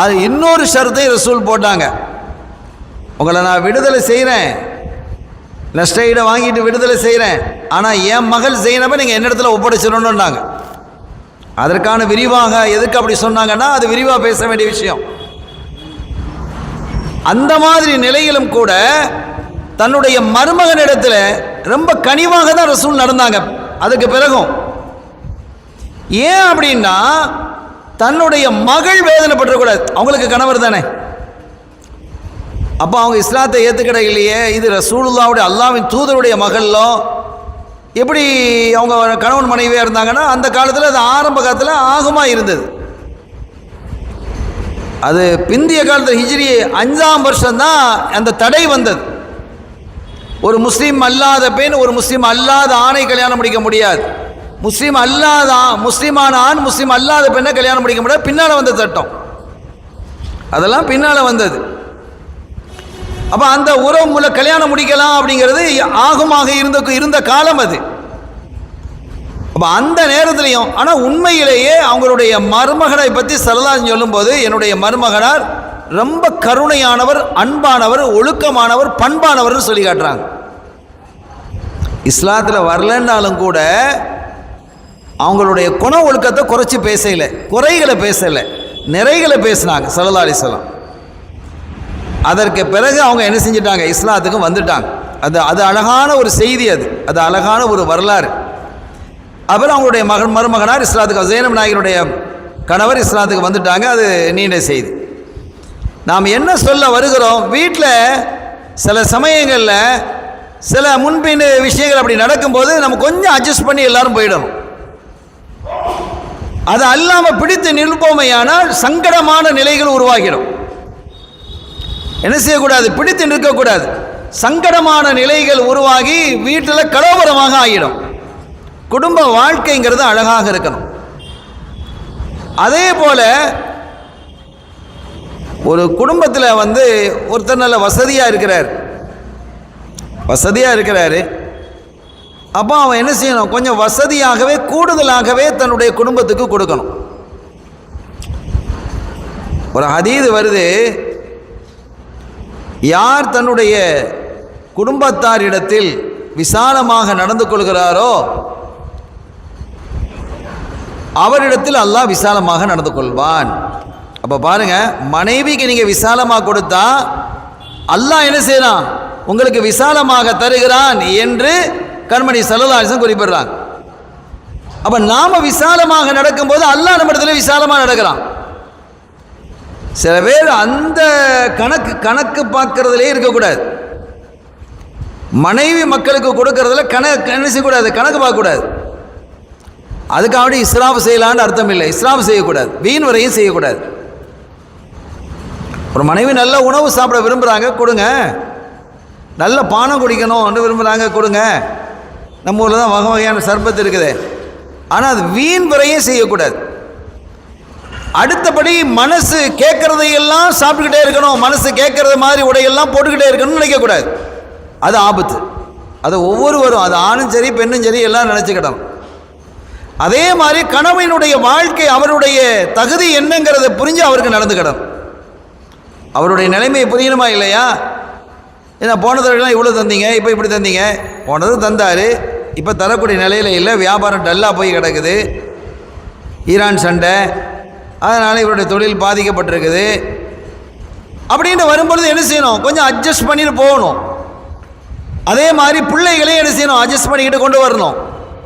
அது இன்னொரு ஷரத்தை ரசூல் போட்டாங்க. உங்களை நான் விடுதலை செய்கிறேன், நஷ்டஈட வாங்கிட்டு விடுதலை செய்கிறேன், ஆனால் என் மகள் ஜைனபை நீங்கள் என்னிடத்துல ஒப்படைச்சிடணுன்னாங்க. அதற்கான விரிவாக எதுக்கு அப்படி சொன்னாங்கன்னா அது விரிவாக பேச வேண்டிய விஷயம். அந்த மாதிரி நிலையிலும் கூட தன்னுடைய மருமகனிடத்தில் ரொம்ப கனிவாக தான் ரசூல் நடந்தாங்க. அதுக்கு பிறகும் ஏன் அப்படின்னா தன்னுடைய மகள் வேதனைப்பட்டுறக்கூடாது, அவங்களுக்கு கணவர் தானே. அப்போ அவங்க இஸ்லாத்தை ஏற்றுக்கிட இல்லையே, இது ரசூலுல்லாஹ்வுடைய அல்லாஹ்வின் தூதருடைய மகளோ எப்படி அவங்க கணவன் மனைவியாக இருந்தாங்கன்னா அந்த காலத்தில் அது ஆரம்ப காலத்தில் ஆகமாக இருந்தது. அது பிந்திய காலத்தில் ஹிஜ்ரி 5ஆம் வருஷம்தான் அந்த தடை வந்தது. ஒரு முஸ்லீம் அல்லாத பெண் ஒரு முஸ்லீம் அல்லாத ஆணை கல்யாணம் முடிக்க முடியாது. முஸ்லீமான ஆண் முஸ்லீம் அல்லாத பெண்ணை கல்யாணம் முடிக்க முடியாது. பின்னால் வந்த சட்டம், அதெல்லாம் பின்னால் வந்தது. அப்போ அந்த உறவு மூலம் கல்யாணம் முடிக்கலாம் அப்படிங்கிறது ஆகுமாக இருந்த காலம் அது. அப்போ அந்த நேரத்திலையும் ஆனால் உண்மையிலேயே அவங்களுடைய மருமகனை பற்றி ஸல்லல்லாஹு சொல்லும்போது, என்னுடைய மருமகனார் ரொம்ப கருணையானவர், அன்பானவர், ஒழுக்கமானவர், பண்பானவர்னு சொல்லி காட்டுறாங்க. இஸ்லாத்தில் வரலன்னாலும் கூட அவங்களுடைய குண ஒழுக்கத்தை குறைச்சி பேசலை, குறைகளை பேசலை, நிறைகளை பேசினாங்க ஸல்லல்லாஹு அலைஹி வஸல்லம். அதற்கு பிறகு அவங்க என்ன செஞ்சிட்டாங்க, இஸ்லாத்துக்கு வந்துட்டாங்க. அது அழகான ஒரு செய்தி, அது அழகான ஒரு வரலாறு. அப்புறம் அவங்களுடைய மருமகனார் இஸ்லாத்துக்கு, ஸைனப் நாயகினுடைய கணவர் இஸ்லாத்துக்கு வந்துட்டாங்க. அது நீண்ட செய்தி. நாம் என்ன சொல்ல வருகிறோம், வீட்டில் சில சமயங்களில் சில முன்பின் விஷயங்கள் அப்படி நடக்கும்போது நம்ம கொஞ்சம் அட்ஜஸ்ட் பண்ணி எல்லாரும் போயிடணும். அது அல்லாமல் பிடித்து நிற்போமையானால் சங்கடமான நிலைகள் உருவாகிடும். என்ன செய்யக்கூடாது, பிடித்து நிற்கக்கூடாது. சங்கடமான நிலைகள் உருவாகி வீட்டில் கலவரமாக ஆகிடும். குடும்ப வாழ்க்கைங்கிறது அழகாக இருக்கணும். அதே போல ஒரு குடும்பத்தில் ஒருத்தர் நல்ல வசதியாக இருக்கிறாரு. அப்போ அவன் என்ன செய்யணும், கொஞ்சம் வசதியாகவே கூடுதலாகவே தன்னுடைய குடும்பத்துக்கு கொடுக்கணும். ஒரு ஹதீஸ் வருது, யார் தன்னுடைய குடும்பத்தாரிடத்தில் விசாலமாக நடந்து கொள்கிறாரோ அவரிடத்தில் அல்லாஹ் விசாலமாக நடந்து கொள்வான். அப்போ பாருங்க, மனைவிக்கு நீங்கள் விசாலமாக கொடுத்தா அல்லாஹ் என்ன செய்யறான், உங்களுக்கு விசாலமாக தருகிறான் என்று கண்மணி ஸல்லல்லாஹு அலைஹி வஸல்லம் குறிப்பிடுறாங்க. அப்போ நாம விசாலமாக நடக்கும்போது அல்லாஹ் நம்ம இடத்துல விசாலமாக நடக்கிறான். சில பேர் அந்த கணக்கு பார்க்கறதுலே இருக்கக்கூடாது. மனைவி மக்களுக்கு கொடுக்கறதுல என்ன செய்யக்கூடாது, கணக்கு பார்க்கக்கூடாது. அதுக்காக இஸ்ராஃப் செய்யலான்னு அர்த்தம் இல்லை. இஸ்ராஃப் செய்யக்கூடாது, வீண் வரையும் செய்யக்கூடாது. ஒரு மனைவி நல்ல உணவு சாப்பிட விரும்புகிறாங்க, கொடுங்க. நல்ல பானம் குடிக்கணும்னு விரும்புகிறாங்க, கொடுங்க. நம்ம ஊரில் தான் வகை வகையான சர்பத்து இருக்குது. ஆனால் அது வீண் வரையும் செய்யக்கூடாது. அடுத்தபடி மனசு கேட்கறதையெல்லாம் சாப்பிட்டுக்கிட்டே இருக்கணும், மனசு கேட்கறது மாதிரி உடையெல்லாம் போட்டுக்கிட்டே இருக்கணும்னு நினைக்கக்கூடாது. அது ஆபத்து. அது ஒவ்வொருவரும், அது ஆணும் சரி பெண்ணும் சரி எல்லாம் நினச்சிக்கிட்டோம். அதே மாதிரி கணவனுடைய வாழ்க்கை, அவருடைய தகுதி என்னங்கிறத புரிஞ்சு அவருக்கு நடந்துக்கிடணும். அவருடைய நிலைமையை புரியணுமா இல்லையா? ஏன்னா போன தடவைலாம் இவ்வளோ தந்தீங்க, இப்போ இப்படி தந்தீங்க. போனது தந்தார், இப்போ தரக்கூடிய நிலையில் இல்லை. வியாபாரம் டல்லாக போய் கிடக்குது, ஈரான் சண்டை, அதனால் இவருடைய தொழில் பாதிக்கப்பட்டிருக்குது. அப்படின்னு வரும்பொழுது என்ன செய்யணும், கொஞ்சம் அட்ஜஸ்ட் பண்ணிட்டு போகணும். அதே மாதிரி பிள்ளைகளையும் என்ன செய்யணும், அட்ஜஸ்ட் பண்ணிக்கிட்டு கொண்டு வரணும்.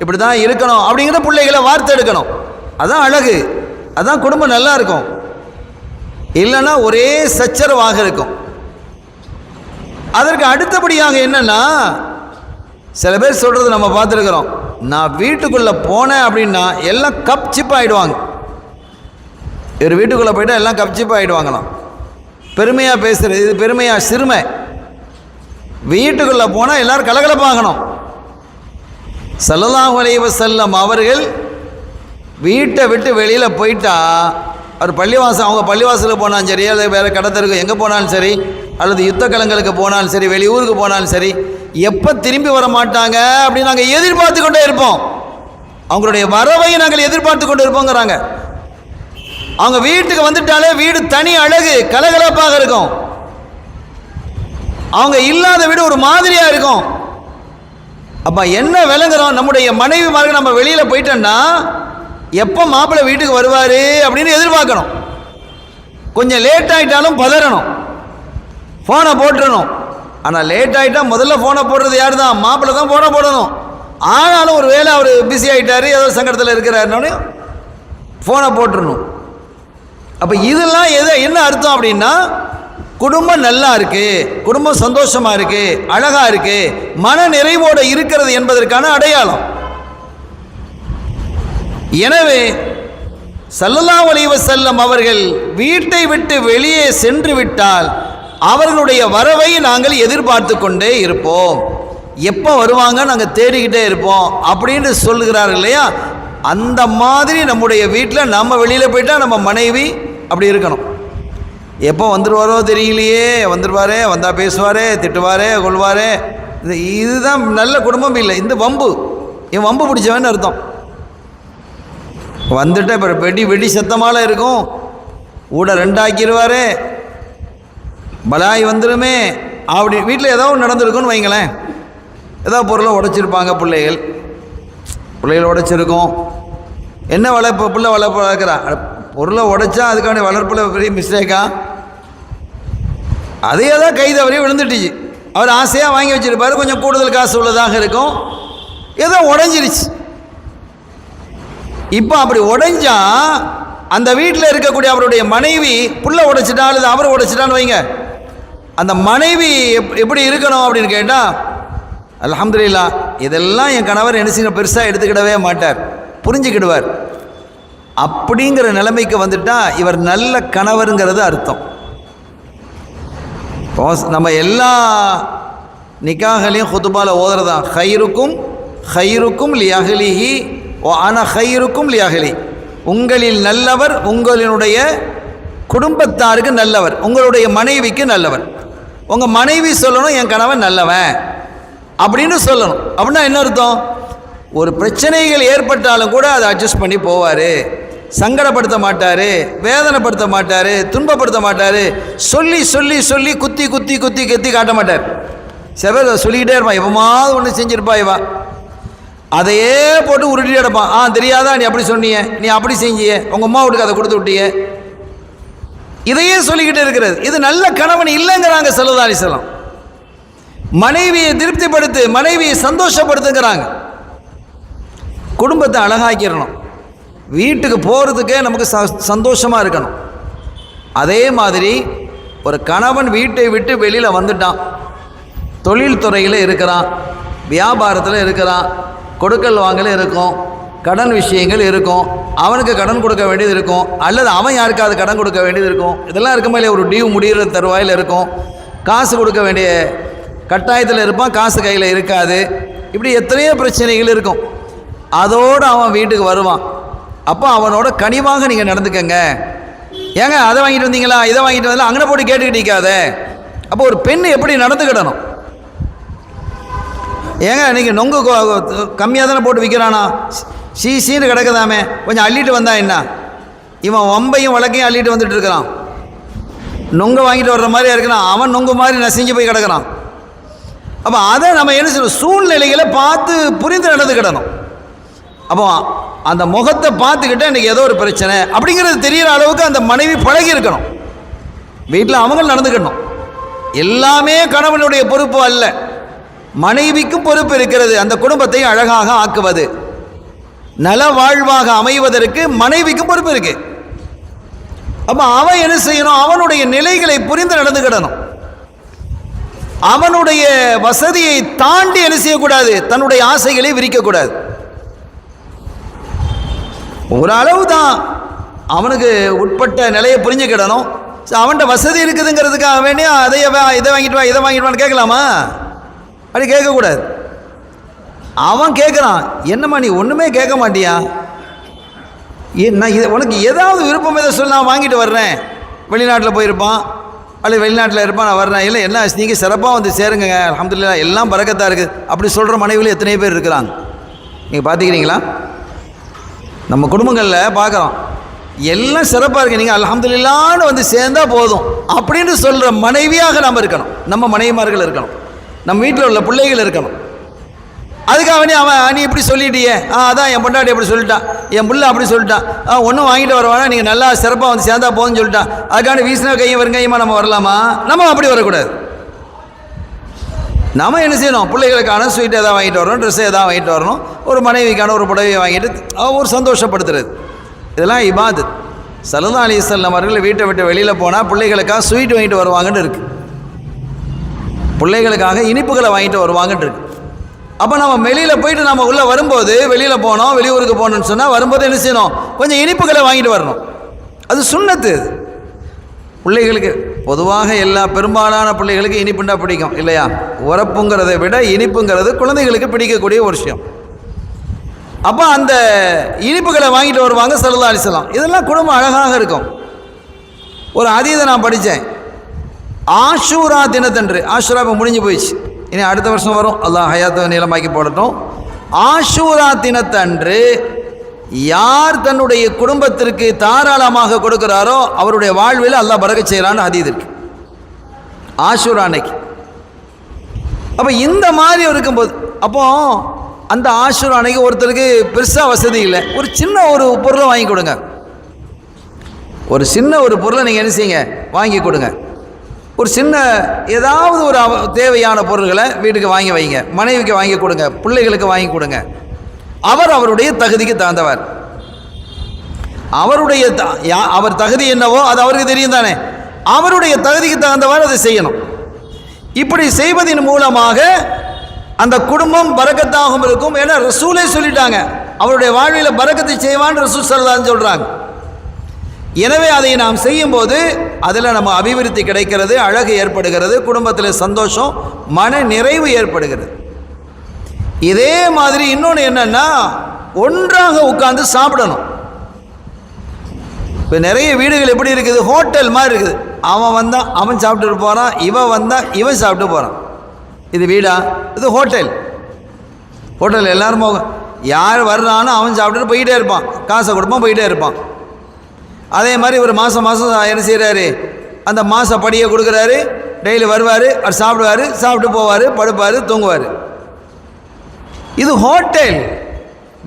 இப்படி தான் இருக்கணும் அப்படிங்கிற பிள்ளைகளை வார்த்தை எடுக்கணும். அதுதான் அழகு, அதுதான் குடும்பம் நல்லா இருக்கும். இல்லைன்னா ஒரே சச்சரவாக இருக்கும். அதற்கு அடுத்தபடியாக என்னன்னா, சில பேர் சொல்கிறது நம்ம பார்த்துருக்குறோம், நான் வீட்டுக்குள்ளே போனேன் அப்படின்னா எல்லாம் கப் சிப் ஆகிடுவாங்க. இவர் வீட்டுக்குள்ளே போய்ட்டால் எல்லாம் கப் சிப் ஆகிடுவாங்களாம். பெருமையாக பேசுகிறது, இது பெருமையாக சிறுமை. வீட்டுக்குள்ளே போனால் எல்லோரும் கலகலப்பாகணும். ஸல்லல்லாஹு அலைஹி வஸல்லம் அவர்கள் வீட்டை விட்டு வெளியில் போயிட்டா, அவர் அவங்க பள்ளிவாசலுக்கு போனாலும் சரி, அல்லது வேறு கடத்தருக்கு எங்கே போனாலும் சரி, அல்லது யுத்த கலங்களுக்கு போனாலும் சரி, வெளியூருக்கு போனாலும் சரி, எப்போ திரும்பி வர மாட்டாங்க அப்படின்னு நாங்கள் எதிர்பார்த்து கொண்டே இருப்போம். அவங்களுடைய வரவை நாங்கள் எதிர்பார்த்து கொண்டு இருப்போங்கிறாங்க. அவங்க வீட்டுக்கு வந்துட்டாலே வீடு தனி அழகு, கலகலப்பாக இருக்கும். அவங்க இல்லாத வீடு ஒரு மாதிரியாக இருக்கும். அப்போ என்ன விளங்குறோம், நம்முடைய மனைவிமார்கள் நம்ம வெளியில் போயிட்டோன்னா எப்போ மாப்பிள்ளை வீட்டுக்கு வருவார் அப்படின்னு எதிர்பார்க்கணும். கொஞ்சம் லேட் ஆகிட்டாலும் பதறணும், ஃபோனை போட்டுடணும். ஆனால் லேட் ஆகிட்டா முதல்ல ஃபோனை போடுறது யார் தான், மாப்பிள்ளை தான் ஃபோனை போடணும். ஆனாலும் ஒரு வேளை அவர் பிஸி ஆகிட்டார், ஏதோ சங்கடத்தில் இருக்கிறாருன்னு ஃபோனை போட்டுடணும். அப்போ இதெல்லாம் என்ன அர்த்தம் அப்படின்னா, குடும்பம் நல்லா இருக்கு, குடும்பம் சந்தோஷமாக இருக்கு, அழகா இருக்கு, மன நிறைவோடு இருக்கிறது என்பதற்கான அடையாளம். எனவே ஸல்லல்லாஹு அலைஹி வஸல்லம் அவர்கள் வீட்டை விட்டு வெளியே சென்று விட்டால் அவர்களுடைய வரவை நாங்கள் எதிர்பார்த்து கொண்டே இருப்போம். எப்போ வருவாங்க நாங்கள் தேடிக்கிட்டே இருப்போம் அப்படின்னு சொல்லுகிறார் இல்லையா? அந்த மாதிரி நம்முடைய வீட்டில் நம்ம வெளியில் போயிட்டால் நம்ம மனைவி அப்படி இருக்கணும். எப்போ வந்துடுவாரோ தெரியலையே, வந்துடுவாரே, வந்தால் பேசுவாரே, திட்டுவாரே, கொள்வாரே. இதுதான் நல்ல குடும்பம் இல்லை. இந்த வம்பு, என் வம்பு பிடிச்சவன்னு அர்த்தம். வந்துட்டு இப்போ வெடி சத்தமால இருக்கும், ஊட ரெண்டாக்கிடுவார், பலாய் வந்துடுமே. அப்படி வீட்டில் ஏதோ ஒன்று நடந்திருக்குன்னு வைங்களேன். ஏதோ பொருளை உடைச்சிருப்பாங்க, பிள்ளைகள் உடைச்சிருக்கும். என்ன வளர்ப்பு, பிள்ளை வளர்ப்பு வளர்க்குறா, பொருளை உடைச்சா அதுக்கான வளர்ப்பில் பெரிய மிஸ்டேக்கா? அதே தான் கை தவறி விழுந்துட்டுச்சு. அவர் ஆசையாக வாங்கி வச்சுருப்பார், கொஞ்சம் கூடுதல் காசு உள்ளதாக இருக்கும், ஏதோ உடஞ்சிருச்சு. இப்போ அப்படி உடைஞ்சா அந்த வீட்டில் இருக்கக்கூடிய அவருடைய மனைவி புள்ள உடைச்சிட்டா அல்லது அவர் உடைச்சிட்டான்னு வைங்க, அந்த மனைவி எப்படி இருக்கணும் அப்படின்னு கேட்டால், அல்ஹம்துலில்லாஹ் இதெல்லாம் என் கணவர் என்ன செய்ய பெருசாக எடுத்துக்கிடவே மாட்டார், புரிஞ்சுக்கிடுவார். அப்படிங்கிற நிலைமைக்கு வந்துட்டா இவர் நல்ல கணவருங்கிறது அர்த்தம். நம்ம எல்லா நிக்காகலையும் குத்துபால ஓதுறதான், ஹைருக்கும் லியஹ்லிஹி வ அன ஹைருக்கும் லியஹ்லி. உங்களில் நல்லவர் உங்களினுடைய குடும்பத்தாருக்கு நல்லவர், உங்களுடைய மனைவிக்கு நல்லவர். உங்கள் மனைவி சொல்லணும் என் கணவன் நல்லவன் அப்படின்னு சொல்லணும். அப்படின்னா என்ன அர்த்தம்? ஒரு பிரச்சனைகள் ஏற்பட்டாலும் கூட அதை அட்ஜஸ்ட் பண்ணி போவார், சங்கடப்படுத்த மாட்டார், வேதனைப்படுத்த மாட்டார், துன்பப்படுத்த மாட்டார். சொல்லி சொல்லி சொல்லி குத்தி குத்தி குத்தி குத்தி காட்ட மாட்டார். சில பேர் சொல்லிக்கிட்டே இருப்பான், எப்பமாவது ஒன்று செஞ்சுருப்பா இவா, அதையே போட்டு உருட்டி கிடப்பான். தெரியாதா நீ அப்படி சொன்னிய, நீ அப்படி செஞ்சிய, உங்கள் அம்மா வீட்டுக்கு அதை கொடுத்து விட்டிய, இதையே சொல்லிக்கிட்டே இருக்கிறது. இது நல்ல கணவன் இல்லைங்கிறாங்க ஸல்லல்லாஹு அலைஹி வஸல்லம். மனைவியை திருப்திப்படுத்து, மனைவியை சந்தோஷப்படுத்துங்கிறாங்க. குடும்பத்தை அழகாக்கிடணும், வீட்டுக்கு போகிறதுக்கே நமக்கு சந்தோஷமாக இருக்கணும். அதே மாதிரி ஒரு கணவன் வீட்டை விட்டு வெளியில் வந்துட்டான், தொழில் துறையில் இருக்கிறான், வியாபாரத்தில் இருக்கிறான், கொடுக்கல் வாங்கல இருக்கும், கடன் விஷயங்கள் இருக்கும், அவனுக்கு கடன் கொடுக்க வேண்டியது இருக்கும், அல்லது அவன் யாருக்காவது கடன் கொடுக்க வேண்டியது இருக்கும். இதெல்லாம் இருக்குமே இல்லையா? ஒரு டியூ முடிகிற தருவாயில் இருக்கும், காசு கொடுக்க வேண்டிய கட்டாயத்தில் இருப்பான், காசு கையில் இருக்காது. இப்படி எத்தனையோ பிரச்சனைகள் இருக்கும். அதோடு அவன் வீட்டுக்கு வருவான். அப்போ அவனோட கனிவாக நீங்கள் நடந்துக்கங்க. ஏங்க அதை வாங்கிட்டு வந்தீங்களா, இதை வாங்கிட்டு வந்தீங்களா, அங்கே போட்டு கேட்டுக்கிட்டீக்காத. அப்போ ஒரு பெண் எப்படி நடந்துக்கிடணும்? ஏங்க நீங்கள் நொங்கு கம்மியாக தானே போட்டு விற்கிறானா, சீன்னு கிடக்குதாமே, கொஞ்சம் அள்ளிட்டு வந்தா என்ன? இவன் வம்பையும் வழக்கையும் அள்ளிட்டு வந்துட்டு இருக்கிறான், நொங்கு வாங்கிட்டு வர்ற மாதிரியா இருக்கிறான், அவன் நொங்கு மாதிரி நசிஞ்சு போய் கிடக்கிறான். அப்போ அதை நம்ம என்ன செய்யணும்? சூழ்நிலைகளை பார்த்து புரிந்து நடந்துக்கிடணும். அப்போ அந்த முகத்தை பார்த்துக்கிட்டே இன்றைக்கி ஏதோ ஒரு பிரச்சனை அப்படிங்கிறது தெரிகிற அளவுக்கு அந்த மனைவி பழகி இருக்கணும். வீட்டில் அவங்க நடந்துக்கணும். எல்லாமே கணவனுடைய பொறுப்பு அல்ல, மனைவிக்கும் பொறுப்பு இருக்கிறது. அந்த குடும்பத்தை அழகாக ஆக்குவது, நல வாழ்வாக அமைவதற்கு மனைவிக்கும் பொறுப்பு இருக்கு. அப்போ அவன் என்ன செய்யணும்? அவனுடைய நிலைகளை புரிந்து நடந்துக்கிடணும். அவனுடைய வசதியை தாண்டி என்ன செய்யக்கூடாது? தன்னுடைய ஆசைகளை விரிக்கக்கூடாது. ஓரளவு தான் அவனுக்கு உட்பட்ட நிலையை புரிஞ்சுக்கிடணும். அவன்கிட்ட வசதி இருக்குதுங்கிறதுக்காக வேண்டிய இதை வாங்கிட்டு வா இதை வாங்கிட்டு வான்னு கேட்கலாமா? அப்படி கேட்கக்கூடாது. அவன் கேட்குறான், என்னம்மா நீ ஒன்றுமே கேட்க மாட்டியா, நான் உனக்கு ஏதாவது விருப்பம் எதை சொல்லி நான் வாங்கிட்டு வர்றேன். வெளிநாட்டில் போயிருப்பான் அல்லது வெளிநாட்டில் இருப்பான், நான் வர்றேன். இல்லை என்ன நீங்கள் சிறப்பாக வந்து சேருங்க, அல்ஹம்துலில்லாஹ் எல்லாம் பரக்கத்தாக இருக்குது அப்படி சொல்கிற மனைவியில் எத்தனை பேர் இருக்கிறாங்க நீங்கள் பார்த்துக்கிறீங்களா? நம்ம குடும்பங்களில் பார்க்குறோம், எல்லாம் சிறப்பாக இருக்குது, நீங்கள் அல்ஹம்துலில்லாஹ்னு வந்து சேர்ந்தால் போதும் அப்படின்னு சொல்கிற மனைவியாக நம்ம இருக்கணும். நம்ம மனைவிமார்கள் இருக்கணும், நம்ம வீட்டில் உள்ள பிள்ளைகள் இருக்கணும். அதுக்காக நீ இப்படி சொல்லிட்டியே, அதான் என் பொண்டாட்டி அப்படி சொல்லிட்டான், என் பிள்ளை அப்படி சொல்லிட்டான், ஒன்றும் வாங்கிட்டு வரவானா, நீங்கள் நல்லா சிறப்பாக வந்து சேர்ந்தா போதுன்னு சொல்லிட்டான், அதுக்கான வீசின கையும் வெறுங்கையுமா நம்ம வரலாமா? நம்ம அப்படி வரக்கூடாது. நம்ம என்ன செய்யணும்? பிள்ளைகளுக்கான ஸ்வீட் எதாவது வாங்கிட்டு வரணும், ட்ரெஸ்ஸை எதாவது வாங்கிட்டு வரணும், ஒரு மனைவிக்கான ஒரு புடவையை வாங்கிட்டு ஒரு சந்தோஷப்படுத்துறது, இதெல்லாம் இபாதத். ஸல்லல்லாஹு அலைஹி வஸல்லம் அவர்கள் வீட்டை விட்டு வெளியில் போனால் பிள்ளைகளுக்காக ஸ்வீட் வாங்கிட்டு வருவாங்கன்னு இருக்குது, பிள்ளைகளுக்காக இனிப்புகளை வாங்கிட்டு வருவாங்கன்னு இருக்குது. அப்போ நம்ம வெளியில் போயிட்டு நம்ம உள்ளே வரும்போது, வெளியில் போனோம், வெளியூருக்கு போகணுன்னு சொன்னால் வரும்போது என்ன செய்யணும்? கொஞ்சம் இனிப்புகளை வாங்கிட்டு வரணும். அது சுன்னத்து. பிள்ளைகளுக்கு பொதுவாக எல்லா பெரும்பாலான பிள்ளைகளுக்கு இனிப்புண்டா பிடிக்கும் இல்லையா? உரப்புங்கிறதை விட இனிப்புங்கிறது குழந்தைகளுக்கு பிடிக்கக்கூடிய ஒரு விஷயம். அப்போ அந்த இனிப்புகளை வாங்கிட்டு வருவாங்க ஸல்லல்லாஹு அலைஹி வஸல்லம். இதெல்லாம் குடும்பம் அழகாக இருக்கும். ஒரு ஹதீஸை நான் படித்தேன். ஆஷூரா தினத்தன்று, ஆஷூரா இப்போ முடிஞ்சு போயிடுச்சு, இனி அடுத்த வருஷம் வரும், அல்லாஹ் ஹயாத்தை நீளமாக்கி போடட்டும். ஆஷூரா தினத்தன்று யார் தன்னுடைய குடும்பத்திற்கு தாராளமாக கொடுக்கிறாரோ அவருடைய வாழ்வில் அல்லாஹ் பரக்கத் செய்யறான்னு ஹதீஸ் இருக்கு ஆஷூரா அன்னைக்கு. அப்போ இந்த மாதிரி இருக்கும்போது, அப்போ அந்த ஆஷூரா அன்னைக்கு ஒருத்தருக்கு பெருசாக வசதி இல்லை, ஒரு சின்ன ஒரு பொருளை வாங்கி கொடுங்க. ஒரு சின்ன ஒரு பொருளை நீங்கள் என்ன செய்யுங்க, வாங்கி கொடுங்க. ஒரு சின்ன ஏதாவது ஒரு தேவையான பொருள்களை வீட்டுக்கு வாங்கி வைங்க, மனைவிக்கு வாங்கி கொடுங்க, பிள்ளைகளுக்கு வாங்கி கொடுங்க. அவருடைய தகுதிக்கு தகுந்தவர், அவர் தகுதி என்னவோ அது அவருக்கு தெரியும் தானே, அவருடைய தகுதிக்கு தகுந்தவர் அதை செய்யணும். இப்படி செய்வதன் மூலமாக அந்த குடும்பம் பரக்கத்தாகவும் இருக்கும். ஏன்னா ரசூலே சொல்லிட்டாங்க, அவருடைய வாழ்வில் பரக்கத்தை செய்வான்னு ரசூல் ஸல்லல்லாஹு அலைஹி வஸல்லம் சொல்றாங்க. எனவே அதை நாம் செய்யும்போது அதில் நம்ம அபிவிருத்தி கிடைக்கிறது, அழகு ஏற்படுகிறது, குடும்பத்தில் சந்தோஷம், மன நிறைவு ஏற்படுகிறது. இதே மாதிரி இன்னொன்று என்னன்னா, ஒன்றாக உட்கார்ந்து சாப்பிடணும். இப்போ நிறைய வீடுகள் எப்படி இருக்குது, ஹோட்டல் மாதிரி இருக்குது. அவன் வந்தால் அவன் சாப்பிட்டு போகிறான், இவன் வந்தால் இவன் சாப்பிட்டு போகிறான். இது வீடா? இது ஹோட்டல். ஹோட்டல் எல்லாரும் யார் வர்றானோ அவன் சாப்பிட்டுட்டு போயிட்டே இருப்பான், காசை கொடுப்பான், போயிட்டே இருப்பான். அதே மாதிரி ஒரு மாதம் என்ன செய்கிறாரு, அந்த மாத படியை கொடுக்குறாரு, டெய்லி வருவார், அவர் சாப்பிடுவார், சாப்பிட்டு போவார், படுப்பார், தூங்குவார். இது ஹோட்டல்,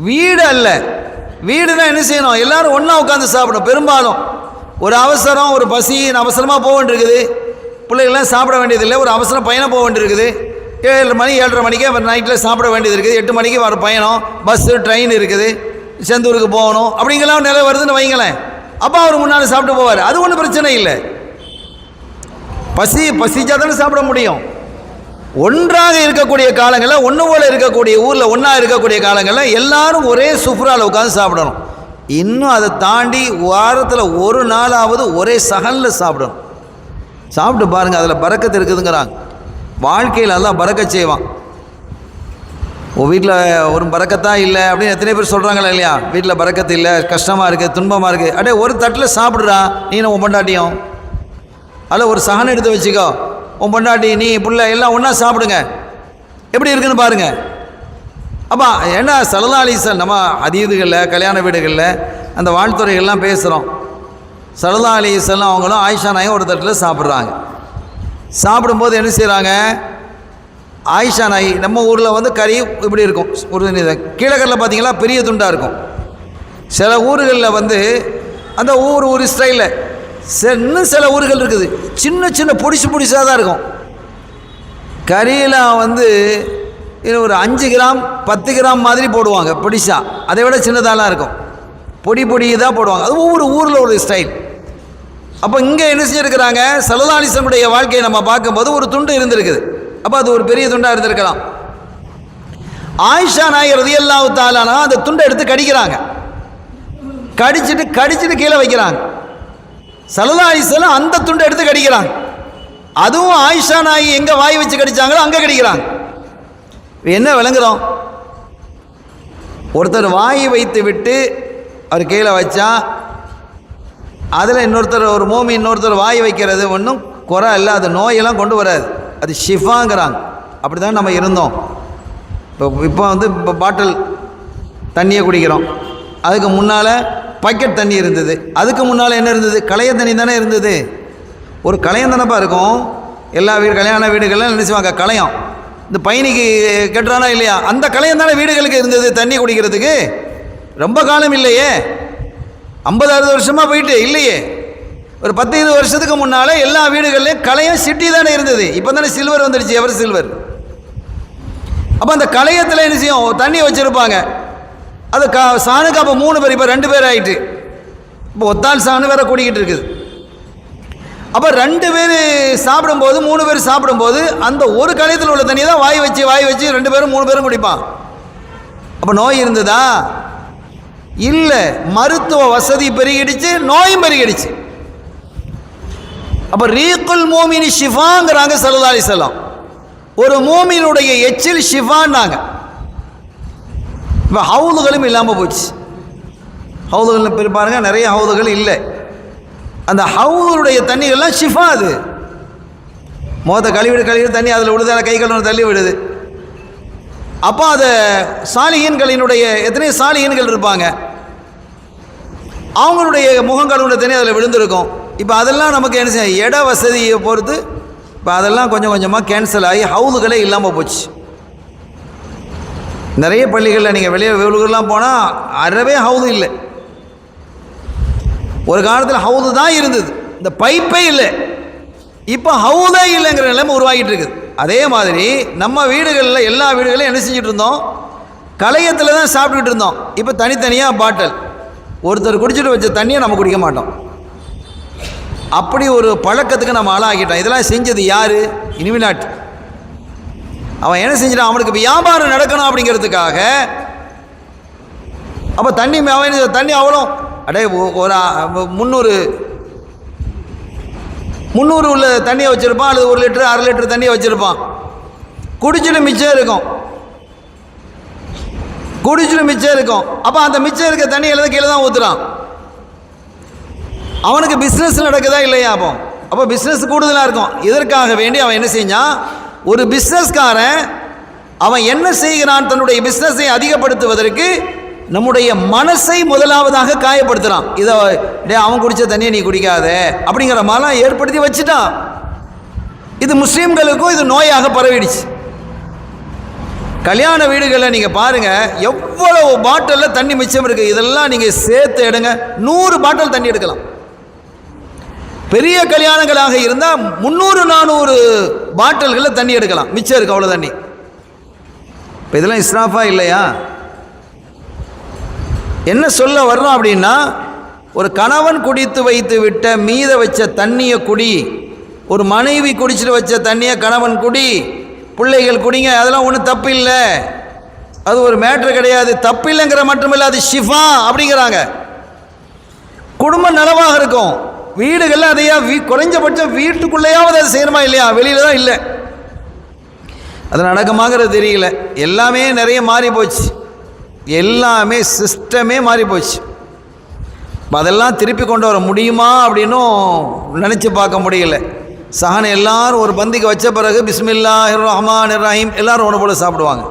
வீடு அல்ல. வீடுனா என்ன செய்யணும், எல்லாரும் ஒன்றா உட்காந்து சாப்பிடணும். பெரும்பாலும் ஒரு அவசரம், ஒரு பசி, அவசரமாக போக வேண்டியிருக்குது, பிள்ளைகள்லாம் சாப்பிட வேண்டியதில்லை, ஒரு அவசரம் பயணம் போக வேண்டியிருக்குது, 7 மணி 7:30 மணிக்கே நைட்டில் சாப்பிட வேண்டியது இருக்குது, 8 மணிக்கு வர பயணம், பஸ்ஸு ட்ரெயின் இருக்குது, செந்தூருக்கு போகணும், அப்படிங்கெல்லாம் நிலை வருதுன்னு வைங்களேன். அப்போ அவர் முன்னால் சாப்பிட்டு போவார், அது ஒன்றும் பிரச்சனை இல்லை. பசிச்சா தானே சாப்பிட முடியும். ஒன்றாக இருக்கக்கூடிய காலங்களில், ஒன்று போல இருக்கக்கூடிய ஊரில் ஒன்றா இருக்கக்கூடிய காலங்களில் எல்லாரும் ஒரே சுஃப்ராவில் உட்காந்து சாப்பிடணும். இன்னும் அதை தாண்டி வாரத்தில் ஒரு நாளாவது ஒரே சகனில் சாப்பிடணும். சாப்பிட்டு பாருங்கள், அதில் பரக்கத்து இருக்குதுங்கிறாங்க. வாழ்க்கையில் எல்லாம் பரக்கத் செய்வான். வீட்டில் ஒரு பரக்கத்தா இல்லை அப்படின்னு எத்தனை பேர் சொல்கிறாங்களா இல்லையா? வீட்டில் பரக்கத்து இல்லை, கஷ்டமாக இருக்குது, துன்பமாக இருக்குது. அப்படியே ஒரு தட்டில் சாப்பிட்றா, நீ உன் பொண்டாட்டியும், அதில் ஒரு சகன் எடுத்து வச்சுக்கோ, உன் பொண்டாட்டி நீ பிள்ளை எல்லாம் ஒன்றா சாப்பிடுங்க, எப்படி இருக்குன்னு பாருங்கள். அப்போ ஏன்னா ஸல்லல்லாஹு அலைஹி வஸல்லம் நம்ம அதீதுகளில், கல்யாண வீடுகளில் அந்த வாழ்த்துறைகள்லாம் பேசுகிறோம். ஸல்லல்லாஹு அலைஹி வஸல்லம் அவங்களும் ஆயிஷா நாயும் ஒரு தட்டில் சாப்பிட்றாங்க. சாப்பிடும்போது என்ன செய்கிறாங்க, ஆயிஷா நாய் நம்ம ஊரில் கறி இப்படி இருக்கும், ஒரு கீழக்கரில் பார்த்தீங்களா பெரிய துண்டாக இருக்கும். சில ஊர்களில் அந்த ஊர் ஸ்டைலில், இன்னும் சில ஊர்கள் இருக்குது சின்ன சின்ன பொடிசாக தான் இருக்கும். கறியில் இன்னும் ஒரு 5 கிராம் 10 கிராம் மாதிரி போடுவாங்க பொடிசா, அதை விட சின்னதாலாம் இருக்கும், பொடி தான் போடுவாங்க. அது ஒவ்வொரு ஊரில் ஒரு ஸ்டைல். அப்போ இங்கே என்ன செஞ்சுருக்கிறாங்க, ஸல்லல்லாஹு அலைஹி வஸல்லம் வாழ்க்கையை நம்ம பார்க்கும்போது ஒரு துண்டு இருந்திருக்குது. அப்போ அது ஒரு பெரிய துண்டாக இருந்திருக்கலாம். ஆயிஷா நாயகி ரலியல்லாஹு தஆலா அன்ஹா அந்த துண்டை எடுத்து கடிக்கிறாங்க, கடிச்சிட்டு கீழே வைக்கிறாங்க. ஸல்லல்லாஹு அலைஹி வஸல்லம் அந்த துண்டை எடுத்து கடிக்கிறாங்க. அதுவும் ஆயிஷா நாயகி எங்கே வாய் வச்சு கடிச்சாங்களோ அங்கே கடிக்கிறாங்க. என்ன விளங்குறோம், ஒருத்தர் வாய் வைத்து விட்டு அவர் கீழே வச்சா அதில் இன்னொருத்தர் ஒரு மோமி இன்னொருத்தர் வாய் வைக்கிறது ஒன்றும் குறை இல்லை, அது நோயெல்லாம் கொண்டு வராது, அது ஷிஃபாங்கிறாங்க. அப்படி தான் நம்ம இருந்தோம். இப்போ இப்போ பாட்டில் தண்ணியை குடிக்கிறோம், அதுக்கு முன்னால் பக்கெட் தண்ணி இருந்தது, அதுக்கு முன்னால் என்ன இருந்தது, களைய தண்ணி தானே இருந்தது. ஒரு களையம் தானப்பா இருக்கும். எல்லா கல்யாண வீடுகள்லாம் என்ன செய்வாங்க, களையம். இந்த பயணிக்கு கெட்டுறானா இல்லையா, அந்த களையம் தானே வீடுகளுக்கு இருந்தது தண்ணி குடிக்கிறதுக்கு. ரொம்ப காலம் இல்லையே, 50-60 வருஷமாக போயிட்டு இல்லையே, ஒரு 10-20 வருஷத்துக்கு முன்னால் எல்லா வீடுகள்லையும் களையம் சிட்டி தானே இருந்தது. இப்போ தானே சில்வர் வந்துடுச்சு, எவர் சில்வர். அப்போ அந்த களையத்தில் என்ன செய்யும், தண்ணி வச்சுருப்பாங்க. அது சாணுக்கு அப்போ 3 பேர், இப்போ 2 பேர் ஆகிட்டு, இப்போ ஒத்தாள் சாணு வேற கூடிக்கிட்டு இருக்குது. அப்போ 2 பேர் சாப்பிடும்போது, 3 பேர் சாப்பிடும்போது அந்த ஒரு களையத்தில் உள்ள தண்ணி தான் வாய் வச்சு 2 பேரும் 3 பேரும் குடிப்பான். அப்போ நோய் இருந்ததா? இல்லை. மருத்துவ வசதி பெருகிடுச்சு, நோயும் பெருகிடுச்சு. அப்போ ரீக்குல் மோமினி ஷிஃபாங்கிறாங்க ஸல்லல்லாஹு அலைஹி வஸல்லம். ஒரு மோமினுடைய எச்சில் ஷிஃபான்னாங்க. இப்போ ஹவுதுகளும் இல்லாமல் போச்சு. ஹவுதுகள் பாருங்க, நிறைய ஹவுதுகள் இல்லை. அந்த ஹவுதுடைய தண்ணிகள்லாம் ஷிஃபா. அது முகத்தை கழுவிடு தண்ணி அதில் விடுது, அதில் கை கழுவு தள்ளி விடுது. அப்போ அதை சாலிஹீன்களினுடைய எத்தனையோ சாலிஹீன்கள் இருப்பாங்க, அவங்களுடைய முகங்களுடைய தண்ணி அதில் விழுந்திருக்கும். இப்போ அதெல்லாம் நமக்கு என்ன செய்ய, இட வசதியை பொறுத்து இப்போ அதெல்லாம் கொஞ்சம் கொஞ்சமாக கேன்சல் ஆகி ஹவுதுகளே இல்லாமல் போச்சு. நிறைய பள்ளிகளில் நீங்கள் வெளியே ஊருக்கெல்லாம் போனால் அறவே ஹவுது இல்லை. ஒரு காலத்தில் ஹவுது தான் இருந்தது, இந்த பைப்பே இல்லை. இப்போ ஹவுதே இல்லைங்கிற நிலைமை உருவாகிட்டு இருக்குது. அதே மாதிரி நம்ம வீடுகளில் எல்லா வீடுகளையும் என்ன செஞ்சுட்டு இருந்தோம், கலையத்தில் தான் சாப்பிட்டுக்கிட்டு இருந்தோம். இப்போ தனித்தனியாக பாட்டில், ஒருத்தர் குடிச்சிட்டு வச்ச தண்ணியை நம்ம குடிக்க மாட்டோம். அப்படி ஒரு பழக்கத்துக்கு நம்ம ஆளாகிட்டோம். இதெல்லாம் செஞ்சது யார்? இனிமினாட். அவன் என்ன செஞ்சிட்டான், அவனுக்கு வியாபாரம் நடக்கணும் அப்படிங்கிறதுக்காக. அப்போ தண்ணி அவன் தண்ணி அவ்வளோ அடே ஒரு 300 உள்ள தண்ணியை வச்சுருப்பான், அல்லது 1 லிட்டரு 1/2 லிட்டரு தண்ணியை வச்சுருப்பான். குடிச்சிட்டு மிச்சம் இருக்கும். அப்போ அந்த மிச்சம் இருக்க தண்ணி எழுத கீழே தான் ஊற்றுறான். அவனுக்கு பிஸ்னஸ் நடக்குதா இல்லையா? அப்போ பிஸ்னஸ் கூடுதலாக இருக்கும். இதற்காக வேண்டி அவன் என்ன செஞ்சான், ஒரு பிஸ்னஸ்காரன் அவன் என்ன செய்கிறான், தன்னுடைய பிஸ்னஸை அதிகப்படுத்துவதற்கு நம்முடைய மனசை முதலாவதாக காயப்படுத்துகிறான். இதை அவன் குடித்த தண்ணியை நீ குடிக்காத அப்படிங்கிற மாதிரிலாம் ஏற்படுத்தி வச்சுட்டான். இது முஸ்லீம்களுக்கும் இது நோயாக பரவிடுச்சு. கல்யாண வீடுகளில் நீங்கள் பாருங்கள், எவ்வளவு பாட்டிலில் தண்ணி மிச்சம் இருக்குது. இதெல்லாம் நீங்கள் சேர்த்து எடுங்க, 100 பாட்டில் தண்ணி எடுக்கலாம். பெரிய கல்யாணங்களாக இருந்தால் 300-400 பாட்டில்களில் தண்ணி எடுக்கலாம், மிச்சம் இருக்குது அவ்வளோ தண்ணி. இப்போ இதெல்லாம் இஸ்ராஃபா இல்லையா? என்ன சொல்ல வர்றோம் அப்படின்னா, ஒரு கணவன் குடித்து வைத்து விட்ட மீத வச்ச தண்ணியை குடி, ஒரு மனைவி குடிச்சிட்டு வச்ச தண்ணியை கணவன் குடி, பிள்ளைகள் குடிங்க, அதெல்லாம் ஒன்றும் தப்பு இல்லை, அது ஒரு மேட்ரு கிடையாது. தப்பு இல்லைங்கிற மட்டுமில்லை, அது ஷிஃபா அப்படிங்கிறாங்க. குடும்பம் நலவாக இருக்கும். வீடுகளில் அதையா குறைஞ்சபட்சம் வீட்டுக்குள்ளேயாவது அது செய்யணுமா இல்லையா? வெளியில் தான் இல்லை, அது நடக்கமாங்கிறது தெரியல. எல்லாமே நிறைய மாறி போச்சு, எல்லாமே சிஸ்டமே மாறி போச்சு. அதெல்லாம் திருப்பி கொண்டு வர முடியுமா அப்படின்னும் நினச்சி பார்க்க முடியல. சஹன் எல்லாரும் ஒரு பந்திக்கு வச்ச பிறகு பிஸ்மில்லாஹிர் ரஹ்மானிர் ரஹீம் எல்லோரும் ஒன்று போல் சாப்பிடுவாங்க.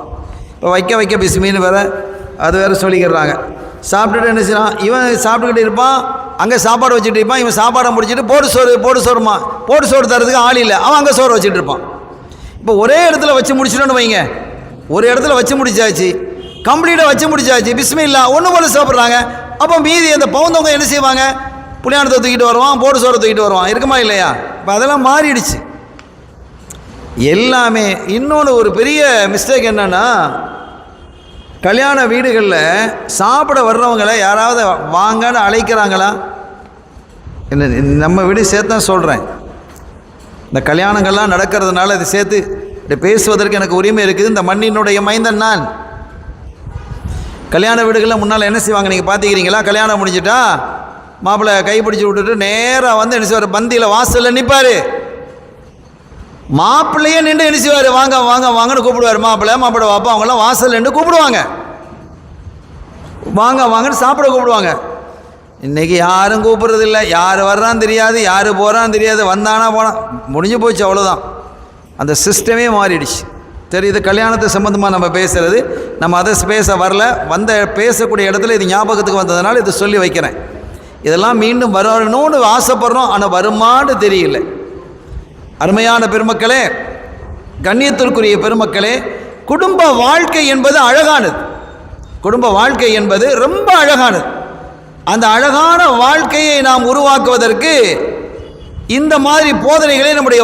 இப்போ வைக்க பிஸ்மின்னு வேறு அது வேறு சொல்லிக்கிறாங்க. சாப்பிட்டுட்டு என்ன செய்யலாம், இவன் சாப்பிட்டுக்கிட்டு இருப்பான், அங்கே சாப்பாடு வச்சுட்டு இருப்பான். இவன் சாப்பாடை முடிச்சுட்டு போடு சோறு தரதுக்கு ஆள் இல்லை, அவன் அங்கே சோறு வச்சுட்டு இருப்பான். இப்போ ஒரே இடத்துல வச்சு முடிச்சிட்டோன்னு வைங்க, ஒரு இடத்துல வச்சு முடிச்சாச்சு, கம்ப்ளீட்டாக வச்சு முடிச்சாச்சு, பிஸ்மில்லா ஒன்று போல சாப்பிட்றாங்க. அப்போ மீதி அந்த பவுந்தவங்க என்ன செய்வாங்க, புளியானத்தை தூக்கிட்டு வருவான், போடு சோறை தூக்கிட்டு வருவான், இருக்குமா இல்லையா? இப்போ அதெல்லாம் மாறிடுச்சு எல்லாமே. இன்னொன்று ஒரு பெரிய மிஸ்டேக் என்னென்னா, கல்யாண வீடுகளில் சாப்பிட வர்றவங்களை யாராவது வாங்கன்னு அழைக்கிறாங்களா? என்ன நம்ம வீடு சேர்த்து தான் சொல்கிறேன். இந்த கல்யாணங்கள்லாம் நடக்கிறதுனால இது சேர்த்து பேசுவதற்கு எனக்கு உரிமை இருக்குது. இந்த மண்ணினுடைய மைந்தன் நான். கல்யாண வீடுகளில் முன்னால் என்ன செய்வாங்க நீங்கள் பார்த்துக்கிறீங்களா? கல்யாணம் முடிஞ்சிட்டா மாப்பிள்ளை கைப்பிடிச்சி விட்டுட்டு நேராக வந்து என்ன செய்வார், பந்தியில் வாசலில் நிற்பார். மாப்பிள்ளையே நின்று என்ன செய்வார், வாங்க வாங்க வாங்கன்னு கூப்பிடுவார். மாப்பிள்ளை வாப்பா அவங்களாம் வாசல் நின்று கூப்பிடுவாங்க, வாங்க வாங்கன்னு சாப்பிட கூப்பிடுவாங்க. இன்றைக்கி யாரும் கூப்பிட்றதில்ல, யார் வர்றான்னு தெரியாது, யார் போகிறான்னு தெரியாது, வந்தானா போனால் முடிஞ்சு போச்சு, அவ்வளோதான். அந்த சிஸ்டமே மாறிடுச்சு. சரி, இது கல்யாணத்தை சம்மந்தமாக நம்ம பேசுகிறது, நம்ம அதை பேச வரல, பேசக்கூடிய இடத்துல இது ஞாபகத்துக்கு வந்ததுனால இது சொல்லி வைக்கிறேன். இதெல்லாம் மீண்டும் வரணும்னு ஆசைப்படுறோம், ஆனால் வருமானு தெரியல. அருமையான பெருமக்களே, கண்ணியத்திற்குரிய பெருமக்களே, குடும்ப வாழ்க்கை என்பது அழகானது. குடும்ப வாழ்க்கை என்பது ரொம்ப அழகானது. அந்த அழகான வாழ்க்கையை நாம் உருவாக்குவதற்கு இந்த மாதிரி போதனைகளை நம்முடைய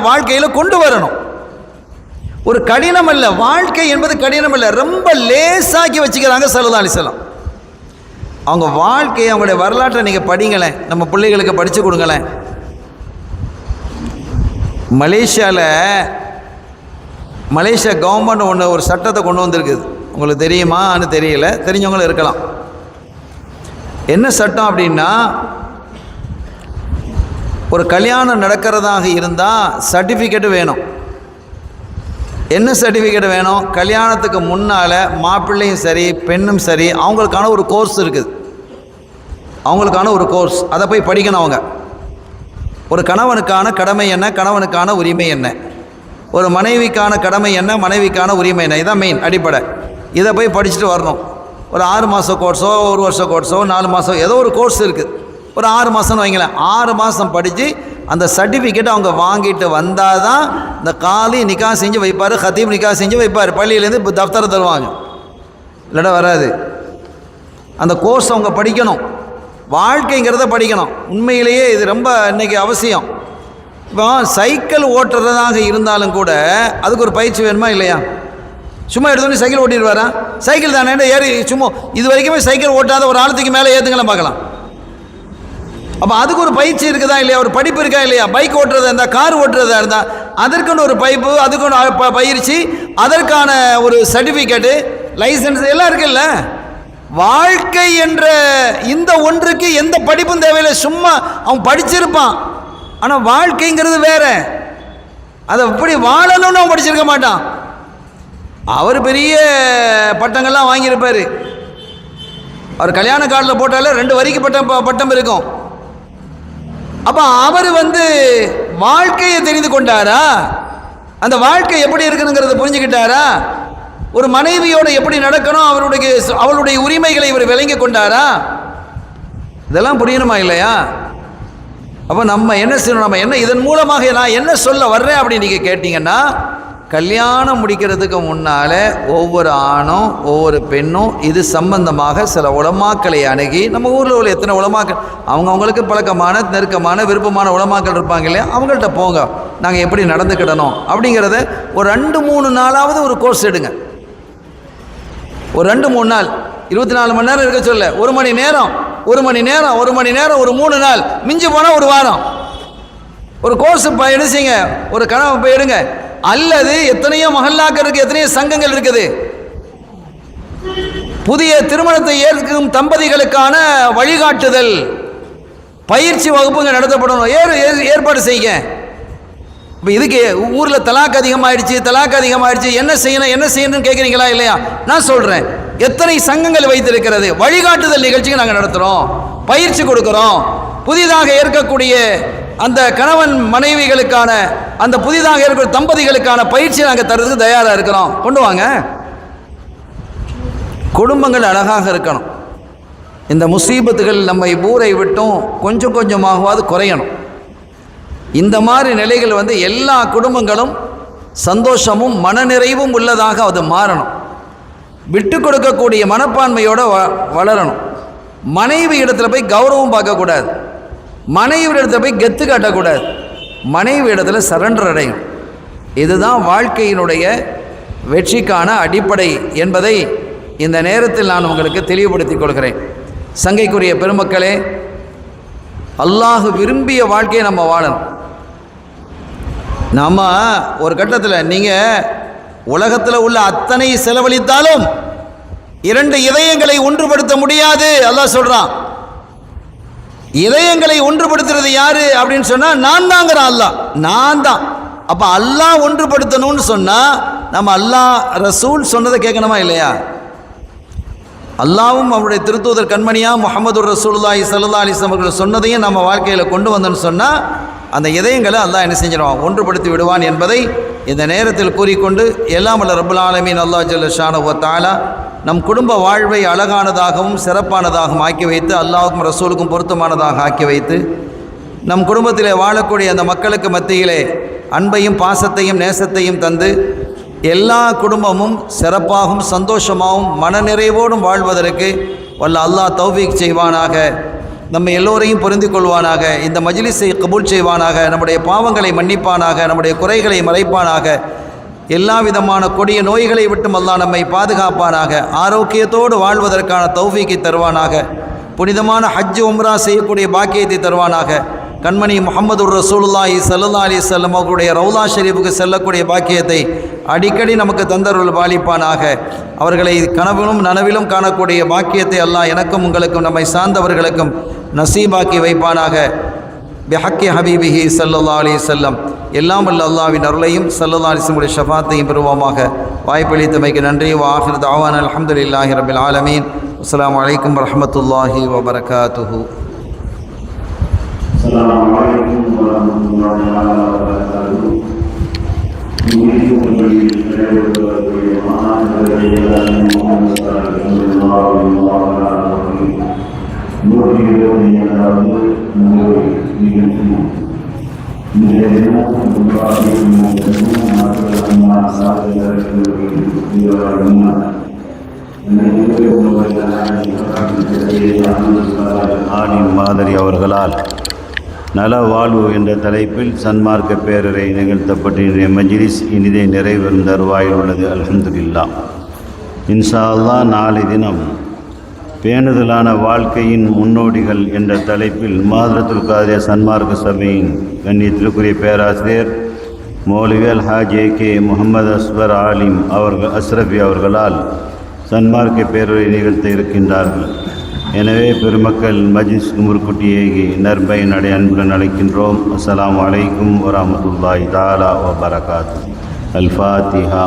வாழ்க்கையில் கொண்டு வரணும். ஒரு கடினம் அல்ல, வாழ்க்கை என்பது கடினம் அல்ல, ரொம்ப லேசாக்கி வச்சுக்கிறாங்க ஸல்லல்லாஹு அலைஹி வஸல்லம். அவங்க வாழ்க்கையை, அவங்களுடைய வரலாற்றை நீங்கள் படிங்களேன், நம்ம பிள்ளைகளுக்கு படித்து கொடுங்களேன். மலேசியா கவர்மெண்ட் ஒரு சட்டத்தை கொண்டு வந்திருக்குது. உங்களுக்கு தெரியுமான்னு தெரியல, தெரிஞ்சவங்களும் இருக்கலாம். என்ன சட்டம் அப்படின்னா, ஒரு கல்யாணம் நடக்கிறதாக இருந்தால் சர்டிஃபிகேட்டு வேணும். என்ன சர்டிஃபிகேட் வேணும்? கல்யாணத்துக்கு முன்னால் மாப்பிள்ளையும் சரி பெண்ணும் சரி அவங்களுக்கான ஒரு கோர்ஸ் இருக்குது, அவங்களுக்கான ஒரு கோர்ஸ், அதை போய் படிக்கணும். அவங்க ஒரு கணவனுக்கான கடமை என்ன, கணவனுக்கான உரிமை என்ன, ஒரு மனைவிக்கான கடமை என்ன, மனைவிக்கான உரிமை என்ன, இதான் மெயின் அடிப்படை. இதை போய் படிச்சுட்டு வரணும். ஒரு 6 மாத கோர்ஸோ 1 வருஷ கோர்ஸோ 4 மாதம் ஏதோ ஒரு கோர்ஸ் இருக்குது. ஒரு 6 மாதம்னு வைங்களேன். 6 மாதம் படித்து அந்த சர்டிஃபிகேட்டை அவங்க வாங்கிட்டு வந்தால் தான் இந்த காலி நிக்கா செஞ்சு வைப்பார், ஹத்தீப் நிக்கா செஞ்சு வைப்பார். பள்ளியிலேருந்து இப்போ தஃப்தரை தருவாங்க, இல்லைடா வராது. அந்த கோர்ஸ் அவங்க படிக்கணும், வாழ்க்கைங்கிறத படிக்கணும். உண்மையிலேயே இது ரொம்ப இன்றைக்கி அவசியம். இப்போ சைக்கிள் ஓட்டுறதாக இருந்தாலும் கூட அதுக்கு ஒரு பயிற்சி வேணுமா இல்லையா? சும்மா எடுத்தோடனே சைக்கிள் ஓட்டிடுவாரா? சைக்கிள் தானே ஏறி சும்மா இது வரைக்குமே சைக்கிள் ஓட்டாத ஒரு ஆழத்துக்கு மேலே ஏற்றுங்கலாம் பார்க்கலாம். அப்போ அதுக்கு ஒரு பயிற்சி இருக்குதா இல்லையா? ஒரு படிப்பு இருக்கா இல்லையா? பைக் ஓட்டுறதா இருந்தால், கார் ஓட்டுறதா இருந்தால் அதற்குன்னு ஒரு பைப்பு, அதுக்கு பயிற்சி, அதற்கான ஒரு சர்டிஃபிகேட்டு, லைசன்ஸ் எல்லாம் இருக்குல்ல. வாழ்க்கை என்ற இந்த ஒன்றுக்கு எந்த படிப்பும் தேவையில்லை. சும்மா அவன் படிச்சிருப்பான், ஆனால் வாழ்க்கைங்கிறது வேற. அதை எப்படி வாழணும்னு அவன் படிச்சிருக்க மாட்டான். அவர் பெரிய பட்டங்கள்லாம் வாங்கியிருப்பார். அவர் கல்யாண கார்டில் போட்டாலே 2 வரிக்கு பட்டம் இருக்கும். அப்போ அவர் வாழ்க்கையை தெரிந்து கொண்டாரா? அந்த வாழ்க்கை எப்படி இருக்குங்கிறத புரிஞ்சுக்கிட்டாரா? ஒரு மனைவியோட எப்படி நடக்கணும், அவளுடைய உரிமைகளை இவர் விளங்கி கொண்டாரா? இதெல்லாம் புரியணுமா இல்லையா? அப்போ நம்ம என்ன செய்யணும்? நம்ம என்ன இதன் மூலமாக நான் என்ன சொல்ல வர்றேன் அப்படின்னு நீங்கள் கேட்டிங்கன்னா, கல்யாணம் முடிக்கிறதுக்கு முன்னால் ஒவ்வொரு ஆணும் ஒவ்வொரு பெண்ணும் இது சம்பந்தமாக சில உலமாக்களை அணுகி, நம்ம ஊரில் உள்ள எத்தனை உலமாக்கள் அவங்கவுங்களுக்கு பழக்கமான நெருக்கமான விருப்பமான உலமாக்கள் இருப்பாங்க இல்லையா, அவங்கள்ட்ட போங்க, நாங்கள் எப்படி நடந்துக்கிடணும் அப்படிங்கிறத ஒரு 2-3 நாளாவது ஒரு கோர்ஸ் எடுங்க. ஒரு 2-3 நாள், 24 மணி நேரம் இருக்க சொல்ல, 1 மணி நேரம் ஒரு 3 நாள், மிஞ்சி போனால் ஒரு வாரம் ஒரு கோர்ஸ் எடுச்சிங்க. ஒரு கனவு போய் எடுங்க. அல்லது எத்தனையோ மஹல்லாக்கள் இருக்குது, எத்தனையோ சங்கங்கள் இருக்குது. புதிய திருமணத்தை ஏற்கும் தம்பதிகளுக்கான வழிகாட்டுதல் பயிற்சி வகுப்புகள் நடத்தப்படணும், ஏற்பாடு செய்யுங்க. இப்போ இதுக்கு ஊரில் தலாக் அதிகமாகிடுச்சு, என்ன செய்யணும்னு கேட்குறீங்களா இல்லையா? நான் சொல்கிறேன், எத்தனை சங்கங்கள் வைத்திருக்கிறது, வழிகாட்டுதல் நிகழ்ச்சிக்கு நாங்கள் நடத்துகிறோம், பயிற்சி கொடுக்குறோம். புதிதாக ஏற்கக்கூடிய அந்த கணவன் மனைவிகளுக்கான, அந்த புதிதாக இருக்கிற தம்பதிகளுக்கான பயிற்சி நாங்கள் தரதுக்கு தயாராக இருக்கிறோம். கொண்டு வாங்க. குடும்பங்கள் அழகாக இருக்கணும். இந்த முசீபத்துகள் நம்மை ஊரை விட்டும் கொஞ்சம் கொஞ்சமாகவாது குறையணும். இந்த மாதிரி நிலைகள் எல்லா குடும்பங்களும் சந்தோஷமும் மனநிறைவும் உள்ளதாக அது மாறணும். விட்டு கொடுக்கக்கூடிய மனப்பான்மையோடு வளரணும். மனைவி இடத்துல போய் கௌரவம் பார்க்கக்கூடாது, மனைவி இடத்துல போய் கெத்து காட்டக்கூடாது, மனைவி இடத்துல சரண்டர் அடையும். இதுதான் வாழ்க்கையினுடைய வெற்றிக்கான அடிப்படை என்பதை இந்த நேரத்தில் நான் உங்களுக்கு தெளிவுபடுத்திக் கொள்கிறேன். சங்கைக்குரிய பெருமக்களே, அல்லாஹ் விரும்பிய வாழ்க்கையை நம்ம வாழணும். நம்ம ஒரு கட்டத்தில் நீங்கள் உலகத்தில் உள்ள அத்தனை செலவழித்தாலும் 2 இதயங்களை ஒன்றுபடுத்த முடியாது. அல்லாஹ் சொல்கிறான், இதயங்களை ஒன்றுபடுத்துறது யாரு அப்படின்னு சொன்னால் நான் தாங்கிறான் அல்லாஹ், நான் தான். அப்போ அல்லாஹ் ஒன்றுபடுத்தணும்னு சொன்னால் நம்ம அல்லாஹ் ரசூல் சொன்னதை கேட்கணுமா இல்லையா? அல்லாவும் அவருடைய திருத்தூதர் கண்மணியா முஹம்மது ரசூலுல்லாஹி ஸல்லல்லாஹு அலைஹி வஸல்லம் அவர்கள் சொன்னதையும் நம்ம வாழ்க்கையில் கொண்டு வந்தோன்னு சொன்னால் அந்த இதயங்களை அல்லாஹ் என்ன செஞ்சிடுவான், ஒன்றுபடுத்தி விடுவான் என்பதை இந்த நேரத்தில் கூறிக்கொண்டு, எல்லாம் வல்ல ரப்புல் ஆலமீன் அல்லாஹ் ஜல்ல ஷானஹு வ தஆலா நம் குடும்ப வாழ்வை அழகானதாகவும் சிறப்பானதாகவும் ஆக்கி வைத்து, அல்லாஹ்வுக்கும் ரசூலுக்கும் பொருத்தமானதாக ஆக்கி வைத்து, நம் குடும்பத்திலே வாழக்கூடிய அந்த மக்களுக்கு மத்தியிலே அன்பையும் பாசத்தையும் நேசத்தையும் தந்து, எல்லா குடும்பமும் சிறப்பாகவும் சந்தோஷமாகவும் மனநிறைவோடும் வாழ்வதற்கு வல்ல அல்லாஹ் தௌஃபீக் செய்வானாக. நம்ம எல்லோரையும் பொருந்திக் கொள்வானாக. இந்த மஜ்லிஸை கபூல் செய்வானாக. நம்முடைய பாவங்களை மன்னிப்பானாக. நம்முடைய குறைகளை மறைப்பானாக. எல்லா விதமான கொடிய நோய்களை விட்டும் அல்லாஹ் நம்மை பாதுகாப்பானாக. ஆரோக்கியத்தோடு வாழ்வதற்கான தௌஃபீக்கை தருவானாக. புனிதமான ஹஜ் உம்ரா செய்யக்கூடிய பாக்கியத்தை தருவானாக. கண்மணி முஹம்மது ரசூலுல்லாஹி ஸல்லல்லாஹு அலைஹி வஸல்லம் அவர்களுடைய ரவுலா ஷரீஃபுக்கு செல்லக்கூடிய பாக்கியத்தை அடிக்கடி நமக்கு தந்தருள் பாலிப்பானாக. அவர்களை கனவிலும் நனவிலும் காணக்கூடிய பாக்கியத்தை அல்லாஹ் எனக்கும் உங்களுக்கும் நம்மை சார்ந்தவர்களுக்கும் நசீபாக்கி வைப்பானாக. பிஹக்கி ஹபீபிஹி ஸல்லல்லாஹு அலைஹி வஸல்லம் எல்லாம் வல்ல அல்லாஹ்வின் அருளையும் ஸல்லல்லாஹு அலைஹி வஸல்லம் ஷஃபாத்தையும் பெறுவோமாக. வாய்ப்பளித்தமைக்கு நன்றி. வாஹிர் தஅவானா அல்ஹம்துலில்லாஹி ரப்பில் ஆலமீன். அஸ்ஸலாமு அலைக்கும் வரஹ்மத்துல்லாஹி வபரகாத்துஹு. அஸ்ஸலாமு அலைக்கும் வரஹ்மத்துல்லாஹி வபரகாத்துஹு. மாதிரி அவர்களால் நல வாழ்வு என்ற தலைப்பில் சன்மார்க்க பேரரை நிகழ்த்தப்பட்ட மஜ்லிஸ் இனிதே நிறைவேறும் தருவாயில் உள்ளது. அல்ஹம்துலில்லாஹ். இன்ஷா அல்லாஹ் நாளை தினம் பேணுதலான வாழ்க்கையின் முன்னோடிகள் என்ற தலைப்பில் மாதரத்துல் காதிரியா சன்மார்க்க சபையின் கண்ணியத்திற்குரிய பேராசிரியர் மௌலவி அல்ஹாஜ் கே முகமது அஸ்வர் ஆலிம் அவர்கள் அஸ்ரஃபி அவர்களால் சன்மார்க்க பேரரை நிகழ்த்த இருக்கின்றார்கள். எனவே பெருமக்கள் மஜ்லிஸ்க்கு முற்கூட்டியே நற்பயன் அடைய அன்புடன் அழைக்கின்றோம். அஸ்ஸலாமு அலைக்கும் வரஹ்மத்துல்லாஹி தஆலா வ பரகாத்துஹு. அல் ஃபாத்திஹா.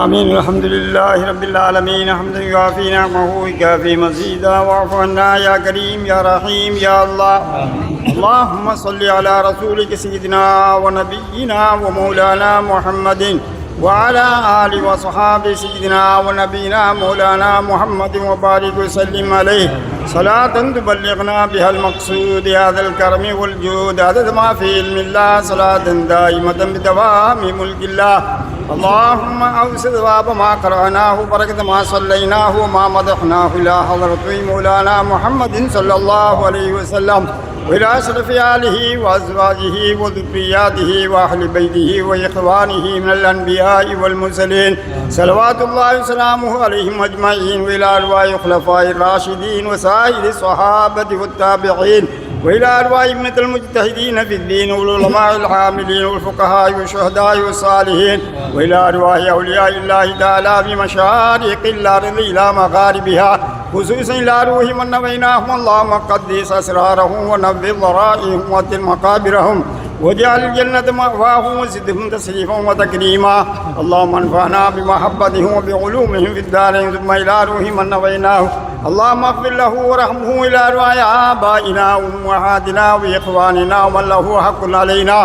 آمين. الحمد لله رب العالمين حمدا يوافي نعمه ويكافي مزيدا. واعف عنا يا كريم يا رحيم يا الله. اللهم صل على رسولك سيدنا ونبينا ومولانا محمد وعلى آله وصحابه سيدنا ونبينا مولانا محمد وبارك وسلم عليه صلاة تبلغنا بها المقصود هذا الكرم والجود عدد ما في علم الله صلاة دائمة بدوام ملك الله. اللهم أوسع ثواب ما قرأناه بركة ما صليناه وما مدحناه إلى حضرة مولانا محمد صلى الله عليه وسلم وإلى أشرف آله وأزواجه وذرياته وأهل بيته وإخوانه من الأنبياء والمرسلين صلوات الله وسلامه عليهم أجمعين وإلى أرواح الخلفاء الراشدين وسائر الصحابة والتابعين وإلى أرواح أئمة المجتهدين في الدين والعلماء العاملين والفقهاء والشهداء والصالحين وإلى أرواح أولياء الله تعالى في مشارق الأرض إلى مغاربها خصوصا إلى روح من نويناهم. اللهم قدس أسرارهم ونبذ ضرائهم واتل مقابرهم واجعل الجنة مأواهم وزدهم تشريفا وتكريما. اللهم انفعنا بمحبتهم وبعلومهم في الدارين. ثم إلى روح من نويناه اللهم اغفر له ورحمه إلى أرواح آبائنا وأمهاتنا وإخواننا ومن له حق علينا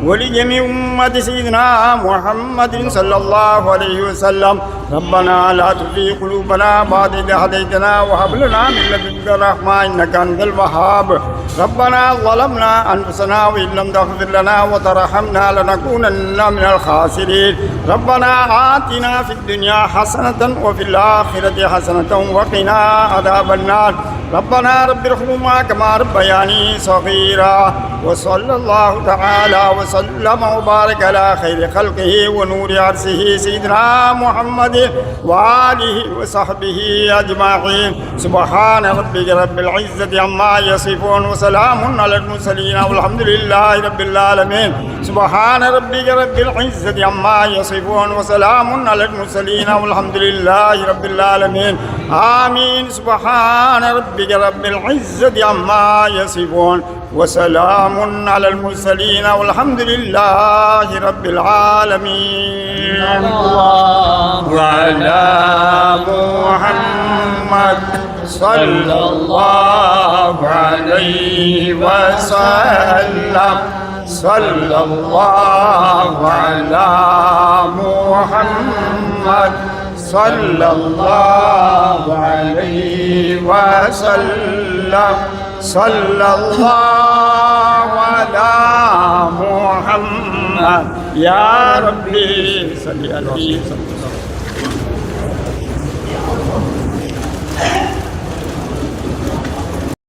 ولجميع أمة سيدنا محمد صلى الله عليه وسلم. ربنا لا تزغ قلوبنا بعد إذ هديتنا وهب لنا من لدنك رحمة إنك أنت الوهاب. ربنا ظلمنا أنفسنا وإن لم تغفر لنا وترحمنا لنكونن من الخاسرين. ربنا آتنا في الدنيا حسنة وفي الآخرة حسنة وقنا عذاب النار. ربنا رب ارحمهما كما ربياني صغيرا. وصلى الله تعالى وسلم وبارك على خير خلقه ونور عرشه سيدنا محمد وآله وصحبه أجمعين. سبحان ربك رب العزة عما يصفون وسلام على المرسلين والحمد لله رب العالمين. سبحان ربك رب العزة عما يصفون وسلام على المرسلين والحمد لله رب العالمين. آمين. سبحان ربك رب العزة عما يصفون وسلام على المرسلين والحمد لله رب العالمين. وعلى محمد صلى الله عليه وسلم. صلى الله على محمد صلى الله عليه وسلم. صلى الله على محمد يا ربي صل عليه وسلم.